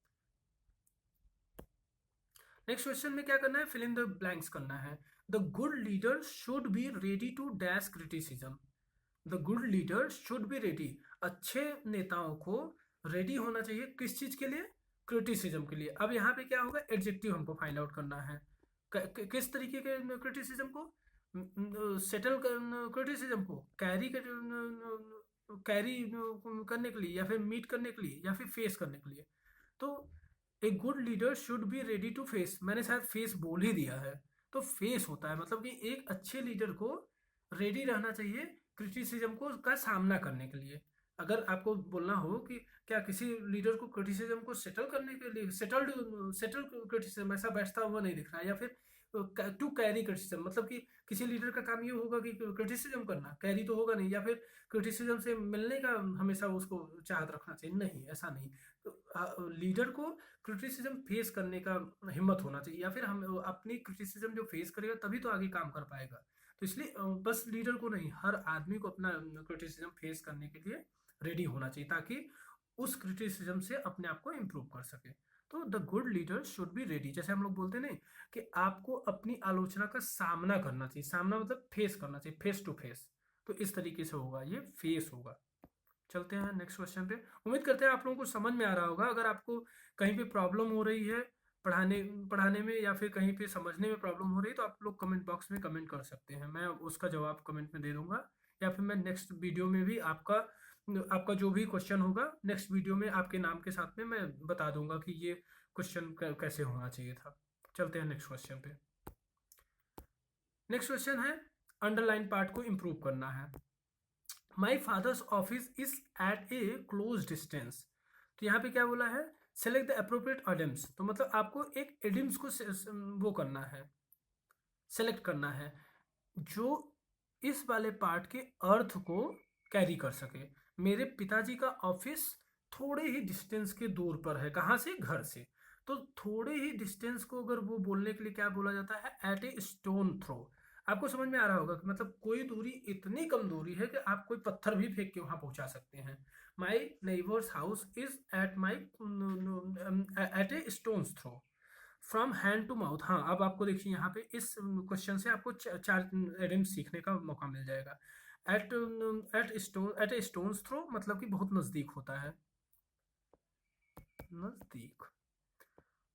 Speaker 1: नेक्स्ट क्वेश्चन में क्या करना है, फिल इन द ब्लैंक्स करना है। The good leader should be ready to dash criticism. The good leader should be ready, अच्छे नेताओं को रेडी होना चाहिए किस चीज के लिए, क्रिटिसिज्म के लिए। अब यहाँ पे क्या होगा, एडजेक्टिव हमको फाइंड आउट करना है किस तरीके के क्रिटिसिज्म को, सेटल क्रिटिसिज्म को, कैरी करने के लिए या फिर मीट करने के लिए या फिर फेस करने के लिए। तो a good leader should be ready to face, मैंने शायद फेस बोल ही दिया है, तो फेस होता है मतलब कि एक अच्छे लीडर को रेडी रहना चाहिए क्रिटिसिज्म को का सामना करने के लिए। अगर आपको बोलना हो कि क्या किसी लीडर को क्रिटिसिज्म को सेटल करने के लिए, सेटल क्रिटिसिज्म ऐसा बैठता हुआ नहीं दिख रहा है, या फिर टू कैरी क्रिटिसिज्म मतलब कि किसी लीडर का काम ये होगा कि क्रिटिसिज्म करना, कैरी तो होगा नहीं, या फिर क्रिटिसिज्म से मिलने का हमेशा उसको चाहत रखना चाहिए, नहीं ऐसा नहीं। तो लीडर को क्रिटिसिज्म फेस करने का हिम्मत होना चाहिए, या फिर हम अपनी क्रिटिसिज्म जो फेस करेगा तभी तो आगे काम कर पाएगा। तो इसलिए बस लीडर को नहीं, हर आदमी को अपना क्रिटिसिज्म फेस करने के लिए रेडी होना चाहिए ताकि उस क्रिटिसिज्म से अपने आप को इम्प्रूव कर सके। तो the good leader should be ready, जैसे हम लोग बोलते हैं ना कि आपको अपनी आलोचना का सामना करना चाहिए, सामना मतलब फेस करना चाहिए, फेस टू फेस, तो इस तरीके से होगा, ये फेस होगा। चलते हैं नेक्स्ट क्वेश्चन पे। उम्मीद करते हैं आप लोगों को समझ में आ रहा होगा। अगर आपको कहीं पे प्रॉब्लम हो रही है पढ़ाने में या फिर कहीं पे समझने में प्रॉब्लम हो रही है तो आप लोग कमेंट बॉक्स में कमेंट कर सकते हैं, मैं उसका जवाब कमेंट में दे दूंगा, या फिर मैं नेक्स्ट वीडियो में भी आपका जो भी क्वेश्चन होगा नेक्स्ट वीडियो में आपके नाम के साथ में मैं बता दूंगा कि ये क्वेश्चन कैसे होना चाहिए था। चलते हैं नेक्स्ट क्वेश्चन पे। नेक्स्ट क्वेश्चन है अंडरलाइन पार्ट को इम्प्रूव करना है। My father's office is at a close distance, तो यहाँ पे क्या बोला है, सेलेक्ट द अप्रोप्रिएट एडम्स, तो मतलब आपको एक एडम्स को वो करना है, सेलेक्ट करना है जो इस वाले पार्ट के अर्थ को कैरी कर सके। मेरे पिताजी का ऑफिस थोड़े ही डिस्टेंस के दूर पर है, कहाँ से, घर से। तो थोड़े ही डिस्टेंस को अगर वो बोलने के लिए क्या बोला जाता है, एट ए स्टोन थ्रो। आपको समझ में आ रहा होगा कि मतलब कोई दूरी इतनी कम दूरी है कि आप कोई पत्थर भी फेंक के वहां पहुंचा सकते हैं। My neighbour's house is at my at a stone's throw from hand to mouth. हाँ, अब आपको देखिए यहाँ पे इस क्वेश्चन से आपको चार एडम्स सीखने का मौका मिल जाएगा। Eight eight a stone's throw मतलब कि बहुत नजदीक होता है, नजदीक।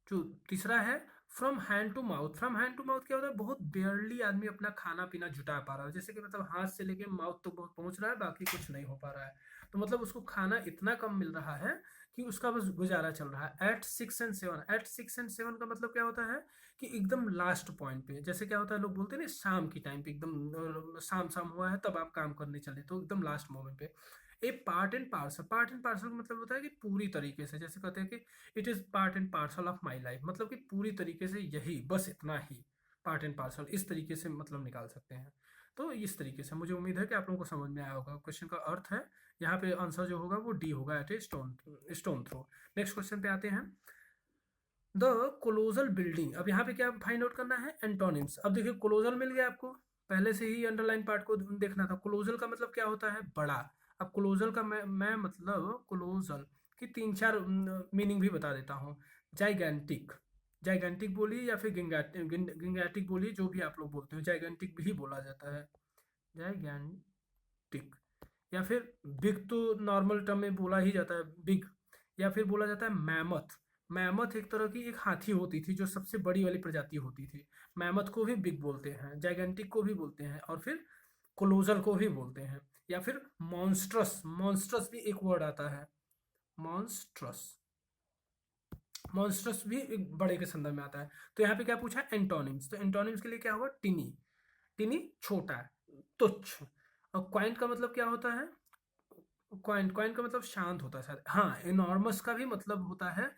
Speaker 1: जो तीसरा है from hand to mouth, from hand to mouth क्या होता है, बहुत बेयरली आदमी अपना खाना पीना जुटा पा रहा है, जैसे कि मतलब हाथ से लेके माउथ तक बहुत पहुंच रहा है, बाकी कुछ नहीं हो पा रहा है। तो मतलब उसको खाना इतना कम मिल रहा है कि उसका बस गुजारा चल रहा है। एट 6 and 7, एट 6 and 7 का मतलब क्या होता है कि एकदम लास्ट पॉइंट पे, जैसे क्या होता है लोग बोलते हैं ना शाम की टाइम पे, एकदम शाम शाम हुआ है तब आप काम करने चले, तो एकदम लास्ट मोमेंट पे। A part and parcel, part and parcel का मतलब होता है कि पूरी तरीके से, जैसे कहते हैं कि it is part and parcel of my life, मतलब कि पूरी तरीके से यही, बस इतना ही, पार्ट एंड पार्सल इस तरीके से मतलब निकाल सकते हैं। तो इस तरीके से मुझे उम्मीद है कि आप लोगों को समझ में आया होगा। क्वेश्चन का अर्थ है, यहाँ पे आंसर जो होगा वो डी होगा, at a stone throw. Next question पे आते हैं, द कोलोजल बिल्डिंग। अब यहाँ पे क्या फाइंड आउट करना है, एंटोनिम्स। अब देखिए कोलोजल मिल गया आपको, पहले से ही अंडरलाइन पार्ट को देखना था। कोलोजल का मतलब क्या होता है, बड़ा। अब कोलोजल का मैं मतलब कोलोजल की 3-4 मीनिंग भी बता देता हूँ। जाइगेंटिक, जाइगेंटिक बोलिए या फिर गिंगैटिक बोलिए, जो भी आप लोग बोलते हो, जाइगेंटिक भी बोला जाता है, जाइगेंटिक। या फिर बिग तो नॉर्मल टर्म में बोला ही जाता है, बिग। या फिर बोला जाता है मैमथ। मैमथ एक तरह की एक हाथी होती थी जो सबसे बड़ी वाली प्रजाति होती थी। मैमथ को भी बिग बोलते हैं, जाइगेंटिक को भी बोलते हैं, और फिर कोलोजल को भी बोलते हैं। या फिर मॉन्स्ट्रस, मॉन्स्ट्रस भी एक वर्ड आता है, मॉन्स्ट्रस। मॉन्स्ट्रस भी एक बड़े के संदर्भ में आता है। तो यहाँ पे क्या पूछा, एंटोनिम्स। तो एंटोनिम्स के लिए क्या होगा, टिनी। टिनी छोटा, तुच्छ। और क्वाइंट का मतलब क्या होता है, क्वाइंट, क्वाइंट का मतलब शांत होता है शायद। हाँ, इनॉर्मस का भी मतलब होता है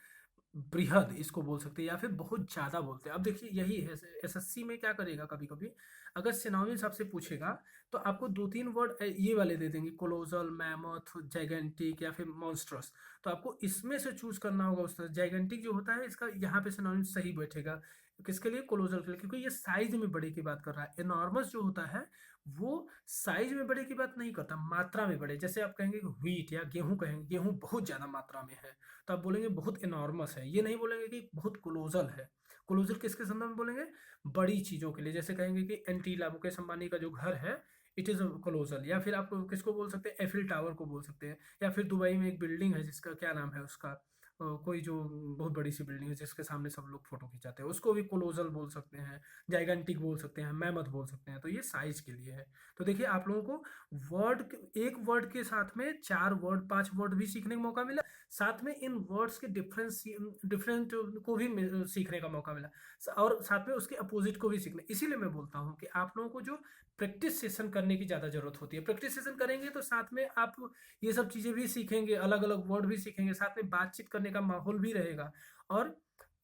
Speaker 1: बृहद, इसको बोल सकते हैं, या फिर बहुत ज्यादा बोलते हैं। अब देखिए यही है, एसएससी में क्या करेगा, कभी कभी अगर सिनोनिम्स आपसे पूछेगा तो आपको 2-3 वर्ड ये वाले दे देंगे, कोलोजल, मैमथ, जाइगेंटिक या फिर मॉन्स्ट्रस। तो आपको इसमें से चूज करना होगा उस तरह। जाइगेंटिक जो होता है इसका यहाँ पे सिनोनिम्स सही बैठेगा, किसके लिए, कोलोजल के लिए, क्योंकि ये साइज में बड़े की बात कर रहा है। एनॉर्मस जो होता है वो साइज में बड़े की बात नहीं करता, मात्रा में बड़े। जैसे आप कहेंगे कि व्हीट या गेहूं, कहेंगे गेहूं बहुत ज्यादा मात्रा में है, तो आप बोलेंगे बहुत इनॉर्मस है, ये नहीं बोलेंगे कि बहुत कोलोजल है। कोलोजल किसके संदर्भ में बोलेंगे, बड़ी चीजों के लिए। जैसे कहेंगे कि एंटीला, मुकेश अंबानी का जो घर है, इट इज कोलोजल। या फिर आप किसको बोल सकते हैं, एफिल टावर को बोल सकते हैं। या फिर दुबई में एक बिल्डिंग है जिसका क्या नाम है उसका, कोई जो बहुत बड़ी सी बिल्डिंग है जिसके सामने सब लोग फोटो खिंचाते हैं, उसको भी कोलोजल बोल सकते हैं, जाइगेंटिक बोल सकते हैं, मैमथ बोल सकते हैं। तो ये साइज के लिए है। तो देखिए आप लोगों को वर्ड, एक वर्ड के साथ में 4 वर्ड 5 वर्ड भी सीखने का मौका मिला, साथ में इन वर्ड्स के डिफरेंट को भी सीखने का मौका मिला, और साथ में उसके अपोजिट को भी सीखने। इसीलिए मैं बोलता हूँ कि आप लोगों को जो प्रैक्टिस सेशन करने की ज़्यादा जरूरत होती है। प्रैक्टिस सेशन करेंगे तो साथ में आप ये सब चीज़ें भी सीखेंगे, अलग अलग वर्ड भी सीखेंगे, साथ में बातचीत करने का माहौल भी रहेगा, और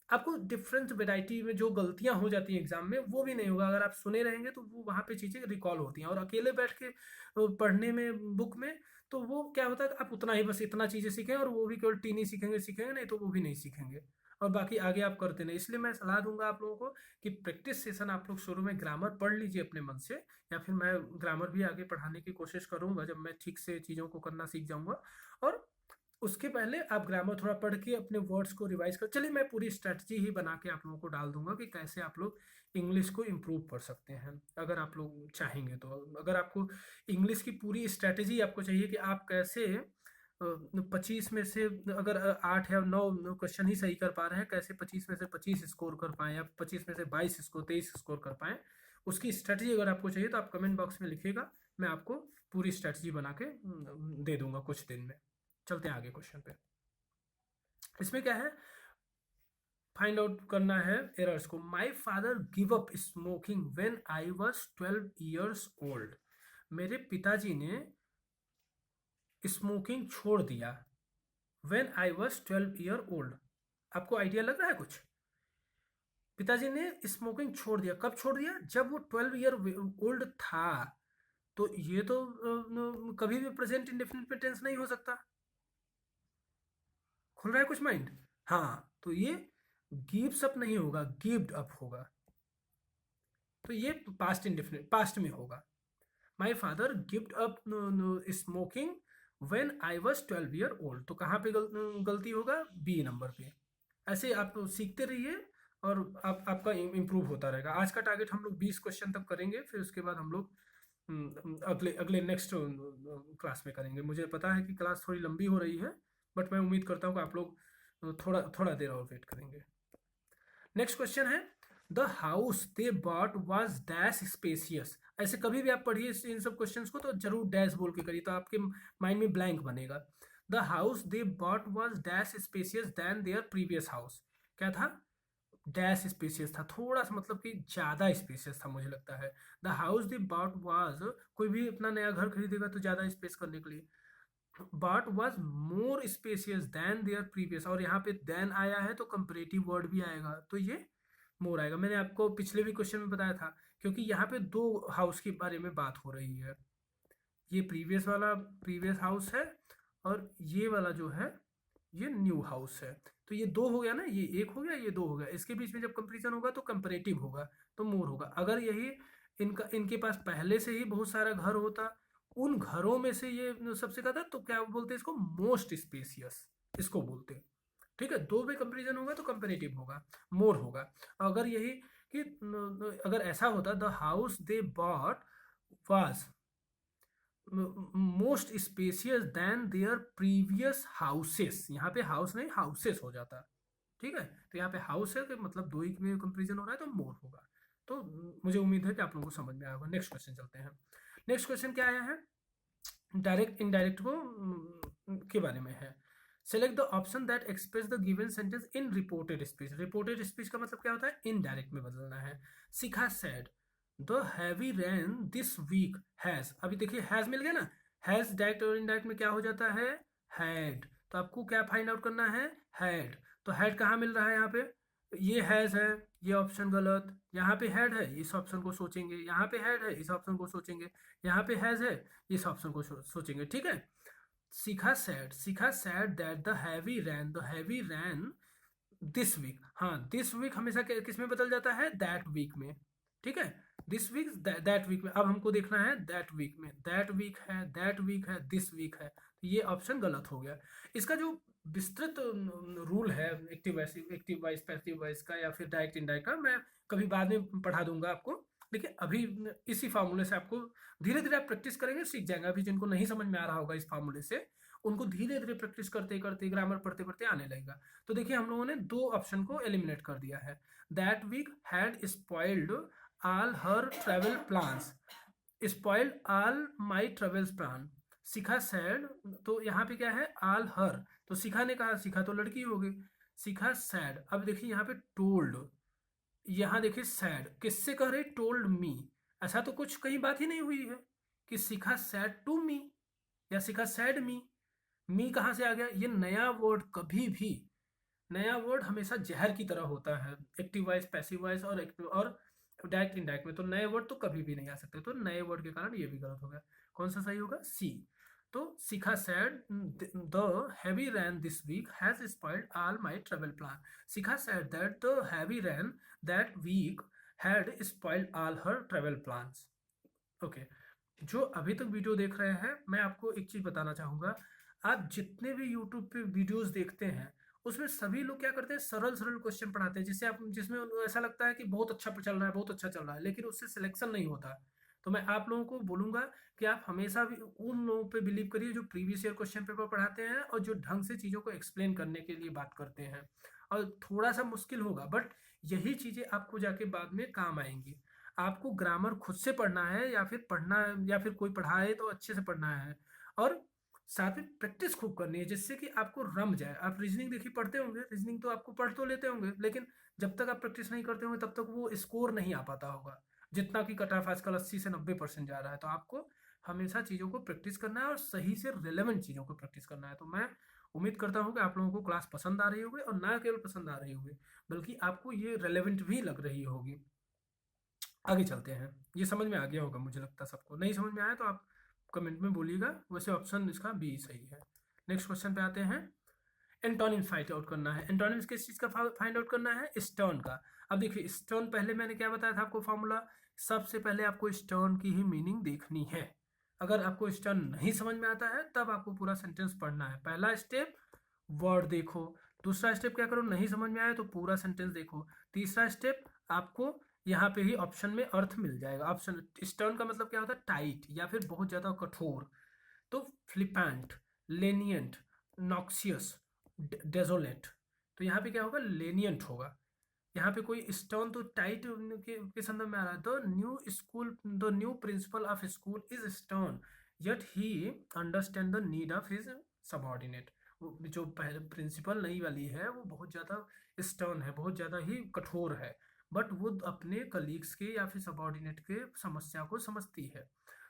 Speaker 1: आपको डिफरेंट वेराइटी में जो गलतियां हो जाती हैं एग्जाम में वो भी नहीं होगा। अगर आप सुने रहेंगे तो वो वहाँ पे चीज़ें रिकॉल होती हैं, और अकेले बैठ के पढ़ने में बुक में तो वो क्या होता है कि आप उतना ही बस इतना चीज़ें सीखें, और वो भी केवल टीनी सीखेंगे, सीखेंगे नहीं तो वो भी नहीं सीखेंगे, और बाकी आगे आप करते नहीं। इसलिए मैं सलाह दूंगा आप लोगों को कि प्रैक्टिस सेशन आप लोग शुरू में ग्रामर पढ़ लीजिए अपने मन से, या फिर मैं ग्रामर भी आगे पढ़ाने की कोशिश करूंगा जब मैं ठीक से चीज़ों को करना सीख जाऊंगा। और उसके पहले आप ग्रामर थोड़ा पढ़ के अपने वर्ड्स को रिवाइज कर चलिए। मैं पूरी स्ट्रेटजी ही बना के आप लोगों को डाल दूंगा कि कैसे आप लोग इंग्लिश को इम्प्रूव कर सकते हैं, अगर आप लोग चाहेंगे तो। अगर आपको इंग्लिश की पूरी स्ट्रेटजी आपको चाहिए कि आप कैसे 25 में से अगर 8 या 9 क्वेश्चन ही सही कर पा रहे हैं, कैसे 25 में से 25 स्कोर कर पाएँ, या 25 में से 22 स्कोर 23 स्कोर कर पाएँ, उसकी स्ट्रेटजी अगर आपको चाहिए तो आप कमेंट बॉक्स में लिखिएगा, मैं आपको पूरी स्ट्रेटजी बना के दे दूंगा कुछ दिन में। चलते हैं आगे क्वेश्चन पे। इसमें क्या है, फाइंड आउट करना है एरर्स को। My father give up smoking when I was 12 years old. मेरे पिताजी ने स्मोकिंग छोड़ दिया when I was 12 year old. आपको आइडिया लग रहा है कुछ? पिताजी ने स्मोकिंग छोड़ दिया, कब छोड़ दिया? जब वो 12 ईयर ओल्ड था। तो ये तो कभी भी प्रेजेंट इंडेफिनिट में टेंस नहीं हो सकता। खुल रहा है कुछ माइंड? हाँ, तो ये गिव्स अप नहीं होगा, गिव्ड अप होगा। तो ये पास्ट इंडेफिनिट, पास्ट में होगा। My father gived up smoking when I was 12 year old. तो कहाँ पे गलती होगा? बी नंबर पे। ऐसे आप सीखते रहिए और आपका इम्प्रूव होता रहेगा। आज का टारगेट हम लोग 20 क्वेश्चन तक करेंगे, फिर उसके बाद हम लोग अगले अगले नेक्स्ट क्लास में करेंगे। मुझे पता है कि क्लास थोड़ी लंबी हो रही है, बट मैं उम्मीद करता हूँ कि आप लोग थोड़ा थोड़ा देर और वेट करेंगे। नेक्स्ट क्वेश्चन है, the house they bought was dash spacious. ऐसे कभी भी आप पढ़िए इन सब क्वेश्चंस को तो जरूर डैश बोल के करिए, तो आपके माइंड में ब्लैंक बनेगा। The house they bought was dash spacious than their previous house. क्या था? डैश स्पेसियस था, थोड़ा सा मतलब कि ज़्यादा स्पेसियस था मुझे लगता है। The house they bought was, कोई भी अपना नया घर खरीदेगा तो ज़्यादा स्पेस करने के लिए, but was more spacious than their previous. और यहाँ पे देन आया है तो कंपेरेटिव वर्ड भी आएगा, तो ये मोर आएगा। मैंने आपको पिछले भी क्वेश्चन में बताया था, क्योंकि यहाँ पे दो हाउस के बारे में बात हो रही है। ये प्रीवियस वाला प्रीवियस हाउस है, और ये वाला जो है ये न्यू हाउस है। तो ये दो हो गया ना, ये एक हो गया, ये दो हो गया। इसके बीच में जब कंपेरिजन होगा तो कंपेरेटिव होगा, तो मोर होगा। अगर यही इनके पास पहले से ही बहुत सारा घर होता, उन घरों में से ये सबसे ज्यादा, तो क्या बोलते हैं इसको? मोस्ट स्पेसियस इसको बोलते हैं। ठीक है, दो में कंपेरिजन होगा तो कंपेरेटिव होगा, मोर होगा। अगर यही कि अगर ऐसा होता, the house they bought was most spacious than their previous houses, यहाँ पे हाउस नहीं हाउसेस हो जाता। ठीक है, तो यहाँ पे हाउस है कि मतलब दो ही में कंपेरिजन हो रहा है तो मोर होगा। तो मुझे उम्मीद है कि आप लोगों को समझ में आया होगा। नेक्स्ट क्वेश्चन चलते हैं। नेक्स्ट क्वेश्चन क्या आया है? डायरेक्ट इनडायरेक्ट को के बारे में है। Select the option that express the given sentence in reported speech. Reported speech का मतलब क्या होता है? इनडायरेक्ट में बदलना है। Shikha said the heavy rain this week has. अभी देखिए हैज मिल गया ना, हैज डायरेक्ट और इनडायरेक्ट में क्या हो जाता है? हैड। तो आपको क्या फाइंड आउट करना है? हैड। तो हैड कहाँ मिल रहा है? यहाँ पे ये हैज है, ये ऑप्शन गलत। यहाँ पे हैड है, इस ऑप्शन को सोचेंगे। यहाँ पे हैड है, इस ऑप्शन को सोचेंगे। यहाँ पे हैज है, इस ऑप्शन को सोचेंगे। ठीक है, Shikha said that the heavy rain this week. हाँ, दिस वीक हमेशा किस में बदल जाता है? दैट वीक में। ठीक है, दिस वीक दैट वीक में। अब हमको देखना है दैट वीक में। दैट वीक है, दैट वीक है, दिस वीक है, तो ये ऑप्शन गलत हो गया। इसका जो विस्तृत रूल है एक्टिव वॉइस पैसिव वॉइस का या फिर डायरेक्ट इनडायरेक्ट का, मैं कभी बाद में पढ़ा दूंगा आपको। लेकिन अभी इसी फार्मूले से आपको धीरे धीरे आप प्रैक्टिस करेंगे, सीख जाएंगे। अभी जिनको नहीं समझ में आ रहा होगा इस फार्मूले से, उनको धीरे धीरे प्रैक्टिस करते करते ग्रामर पढ़ते पढ़ते आने लगेगा। तो देखिए हम लोगों ने दो ऑप्शन को एलिमिनेट कर दिया है। That week had spoiled all her travel plans, spoiled all my travels plan. Shikha said, तो यहाँ पे क्या है? All her. तो शिखा ने कहा, शिखा तो लड़की हो गई। शिखा सैड। अब देखिए यहाँ पे टोल्ड, यहाँ देखिए सैड किससे कह रहे? Told me. ऐसा तो कुछ कहीं बात ही नहीं हुई है कि शिखा सैड टू मी या शिखा सैड मी कहाँ से आ गया? ये नया वर्ड कभी भी, नया वर्ड हमेशा जहर की तरह होता है एक्टिव वॉइस पैसिव वॉइस और डायरेक्ट इनडायरेक्ट में। तो नए वर्ड तो कभी भी नहीं आ सकते, तो नए वर्ड के कारण ये भी गलत हो गया। कौन सा सही होगा? सी। तो Shikha said the heavy rain this week has spoiled all my travel plan. Shikha said that the heavy rain that week had spoiled all her travel plans. Okay, जो अभी तक वीडियो देख रहे हैं, मैं आपको एक चीज़ बताना चाहूँगा। आप जितने भी यूट्यूब पे वीडियोस देखते हैं, उसमें सभी लोग क्या करते हैं? सरल सरल क्वेश्चन पढ़ाते हैं, जिसमें उनको ऐसा लगता है कि बहुत अच्छा चल रहा है, बहुत अच्छा चल रहा है, लेकिन उससे सिलेक्शन नहीं होता। तो मैं आप लोगों को बोलूँगा कि आप हमेशा भी उन लोगों पे बिलीव करिए जो प्रीवियस ईयर क्वेश्चन पेपर पढ़ाते हैं और जो ढंग से चीज़ों को एक्सप्लेन करने के लिए बात करते हैं। और थोड़ा सा मुश्किल होगा, बट यही चीज़ें आपको जाके बाद में काम आएंगी। आपको ग्रामर खुद से पढ़ना है या फिर कोई पढ़ाए तो अच्छे से पढ़ना है। और साथ में प्रैक्टिस खूब करनी है जिससे कि आपको रम जाए। आप रीजनिंग देखिए पढ़ते होंगे, रीजनिंग तो आपको पढ़ तो लेते होंगे, लेकिन जब तक आप प्रैक्टिस नहीं करते होंगे तब तक वो स्कोर नहीं आ पाता होगा, जितना कि कट ऑफ आजकल 80 से 90% जा रहा है। तो आपको हमेशा चीज़ों को प्रैक्टिस करना है और सही से रिलेवेंट चीज़ों को प्रैक्टिस करना है। तो मैं उम्मीद करता हूँ कि आप लोगों को क्लास पसंद आ रही होगी, और ना केवल पसंद आ रही होगी बल्कि आपको ये रेलेवेंट भी लग रही होगी। आगे चलते हैं। ये समझ में आ गया होगा मुझे लगता है सबको। नहीं समझ में आया तो आप कमेंट में बोलिएगा, वैसे ऑप्शन इसका बी सही है। नेक्स्ट क्वेश्चन पे आते हैं। एंटोनिम्स फाइंड आउट करना है। एंटोनिम्स किस चीज़ का फाइंड आउट करना है? स्टर्न का। अब देखिए स्टर्न, पहले मैंने क्या बताया था आपको फॉर्मूला, सबसे पहले आपको स्टर्न की ही मीनिंग देखनी है। अगर आपको स्टर्न नहीं समझ में आता है तब आपको पूरा सेंटेंस पढ़ना है। पहला स्टेप वर्ड देखो, दूसरा स्टेप क्या करो, नहीं समझ में आया तो पूरा सेंटेंस देखो, तीसरा स्टेप आपको यहाँ पे ही ऑप्शन में अर्थ मिल जाएगा। ऑप्शन स्टर्न का मतलब क्या होता है? टाइट या फिर बहुत ज़्यादा कठोर। तो फ्लिपेंट, लेनियंट, नॉक्सियस, डेजोलेट। तो यहाँ पे क्या होगा? लेनियंट होगा। यहाँ पे कोई स्टर्न तो टाइट के संदर्भ में आ रहा है। The new principle of school is stern yet he understand the need of his subordinate. जो प्रिंसिपल नई वाली है वो बहुत ज़्यादा स्टर्न है, बहुत ज़्यादा ही कठोर है, बट वो अपने कलीग्स के या फिर सबऑर्डिनेट के समस्या को समझती है।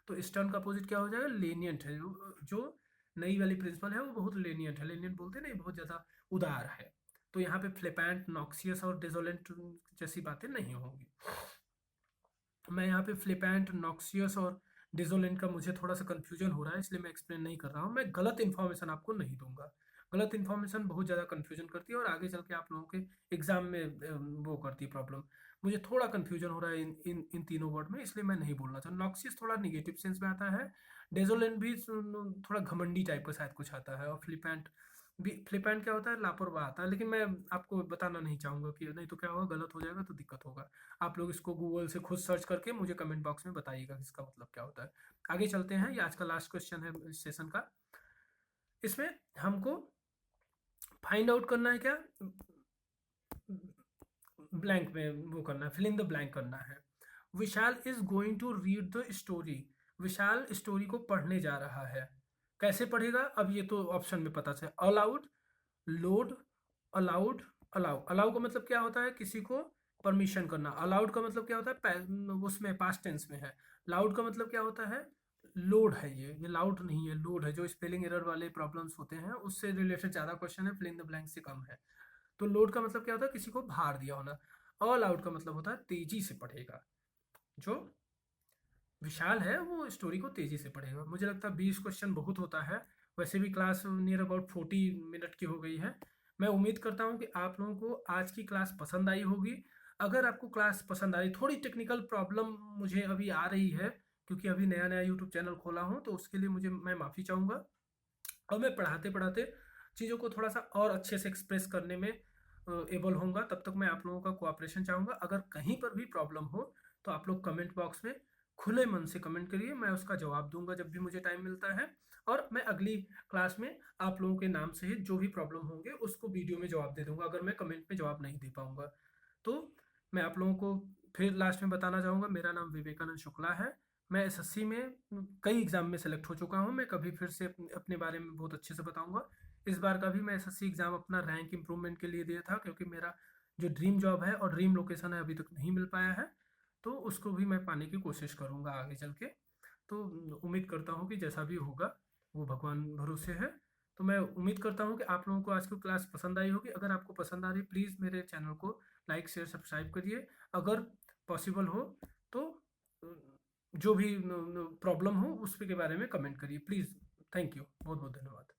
Speaker 1: तो स्टर्न का अपोजिट क्या हो जाएगा? लेनियंट है। जो नई वाली प्रिंसिपल है वो बहुत लेनियंट है। लेनियंट बोलते हैं ना, बहुत ज़्यादा उदार है। तो यहाँ पे फ्लिपेंट, नॉक्सियस और डेजोलेंट जैसी बातें नहीं होंगी। मैं यहाँ पे फ्लिपेंट, नॉक्सियस और डेजोलेंट का मुझे थोड़ा सा कन्फ्यूजन हो रहा है, इसलिए मैं एक्सप्लेन नहीं कर रहा हूँ। मैं गलत इन्फॉर्मेशन आपको नहीं दूंगा। गलत इन्फॉर्मेशन बहुत ज़्यादा कन्फ्यूजन करती है और आगे चल के आप लोगों के एग्जाम में वो करती है प्रॉब्लम। मुझे थोड़ा कन्फ्यूजन हो रहा है इन तीनों वर्ड में, इसलिए मैं नहीं बोलना चाहूँ। नॉक्सियस थोड़ा निगेटिव सेंस में आता है, डेजोलेंट भी थोड़ा घमंडी टाइप का शायद कुछ आता है, और फ्लिपेंट भी, फ्लिपेंट क्या होता है? लापरवाह आता है। लेकिन मैं आपको बताना नहीं चाहूँगा कि नहीं तो क्या होगा, गलत हो जाएगा तो दिक्कत होगा। आप लोग इसको गूगल से खुद सर्च करके मुझे कमेंट बॉक्स में बताइएगा कि इसका मतलब क्या होता है। आगे चलते हैं, ये आज का लास्ट क्वेश्चन है इस सेशन का। इसमें हमको फाइंड आउट करना है क्या? ब्लैंक में वो करना है, फिल इन द ब्लैंक करना है। Vishal is going to read the story. Vishal story को पढ़ने जा रहा है। कैसे पढ़ेगा? अब ये तो ऑप्शन में पता चले। Allowed, load, allowed, allow. Allow का मतलब क्या होता है? किसी को परमिशन करना। अलाउड का मतलब क्या होता है? उसमें पास्ट टेंस में है। लाउड का मतलब क्या होता है? लोड है। ये लाउड नहीं है, लोड है। जो स्पेलिंग एरर वाले प्रॉब्लम्स होते हैं उससे रिलेटेड ज़्यादा क्वेश्चन है, फिल इन द ब्लैंक से कम है। तो लोड का मतलब क्या होता है? किसी को भार दिया होना। अलाउड का मतलब होता है तेजी से पढ़ेगा। जो विशाल है वो स्टोरी को तेजी से पढ़ेगा। मुझे लगता है 20 क्वेश्चन बहुत होता है। वैसे भी क्लास नियर अबाउट 40 मिनट की हो गई है। मैं उम्मीद करता हूँ कि आप लोगों को आज की क्लास पसंद आई होगी। अगर आपको क्लास पसंद आ रही, थोड़ी टेक्निकल प्रॉब्लम मुझे अभी आ रही है क्योंकि अभी नया नया यूट्यूब चैनल खोला हूँ, तो उसके लिए मैं माफ़ी चाहूँगा। और मैं पढ़ाते पढ़ाते चीज़ों को थोड़ा सा और अच्छे से एक्सप्रेस करने में एबल होऊंगा। तब तक मैं आप लोगों का कोऑपरेशन चाहूँगा। अगर कहीं पर भी प्रॉब्लम हो तो आप लोग कमेंट बॉक्स में खुले मन से कमेंट करिए, मैं उसका जवाब दूंगा जब भी मुझे टाइम मिलता है। और मैं अगली क्लास में आप लोगों के नाम से ही जो भी प्रॉब्लम होंगे उसको वीडियो में जवाब दे दूंगा, अगर मैं कमेंट में जवाब नहीं दे पाऊंगा तो। मैं आप लोगों को फिर लास्ट में बताना चाहूँगा, मेरा नाम विवेकानंद शुक्ला है। मैं एसएससी में कई एग्ज़ाम में सेलेक्ट हो चुका हूँ। मैं कभी फिर से अपने बारे में बहुत अच्छे से बताऊँगा। इस बार का भी मैं एसएससी एग्ज़ाम अपना रैंक इम्प्रूवमेंट के लिए दिया था, क्योंकि मेरा जो ड्रीम जॉब है और ड्रीम लोकेशन है अभी तक नहीं मिल पाया है, तो उसको भी मैं पाने की कोशिश करूँगा आगे चल के। तो उम्मीद करता हूँ कि जैसा भी होगा वो भगवान भरोसे है। तो मैं उम्मीद करता हूँ कि आप लोगों को आज की क्लास पसंद आई होगी। अगर आपको पसंद आ रही, प्लीज़ मेरे चैनल को लाइक शेयर सब्सक्राइब करिए। अगर पॉसिबल हो तो जो भी प्रॉब्लम हो उस के बारे में कमेंट करिए प्लीज़। थैंक यू, बहुत बहुत धन्यवाद।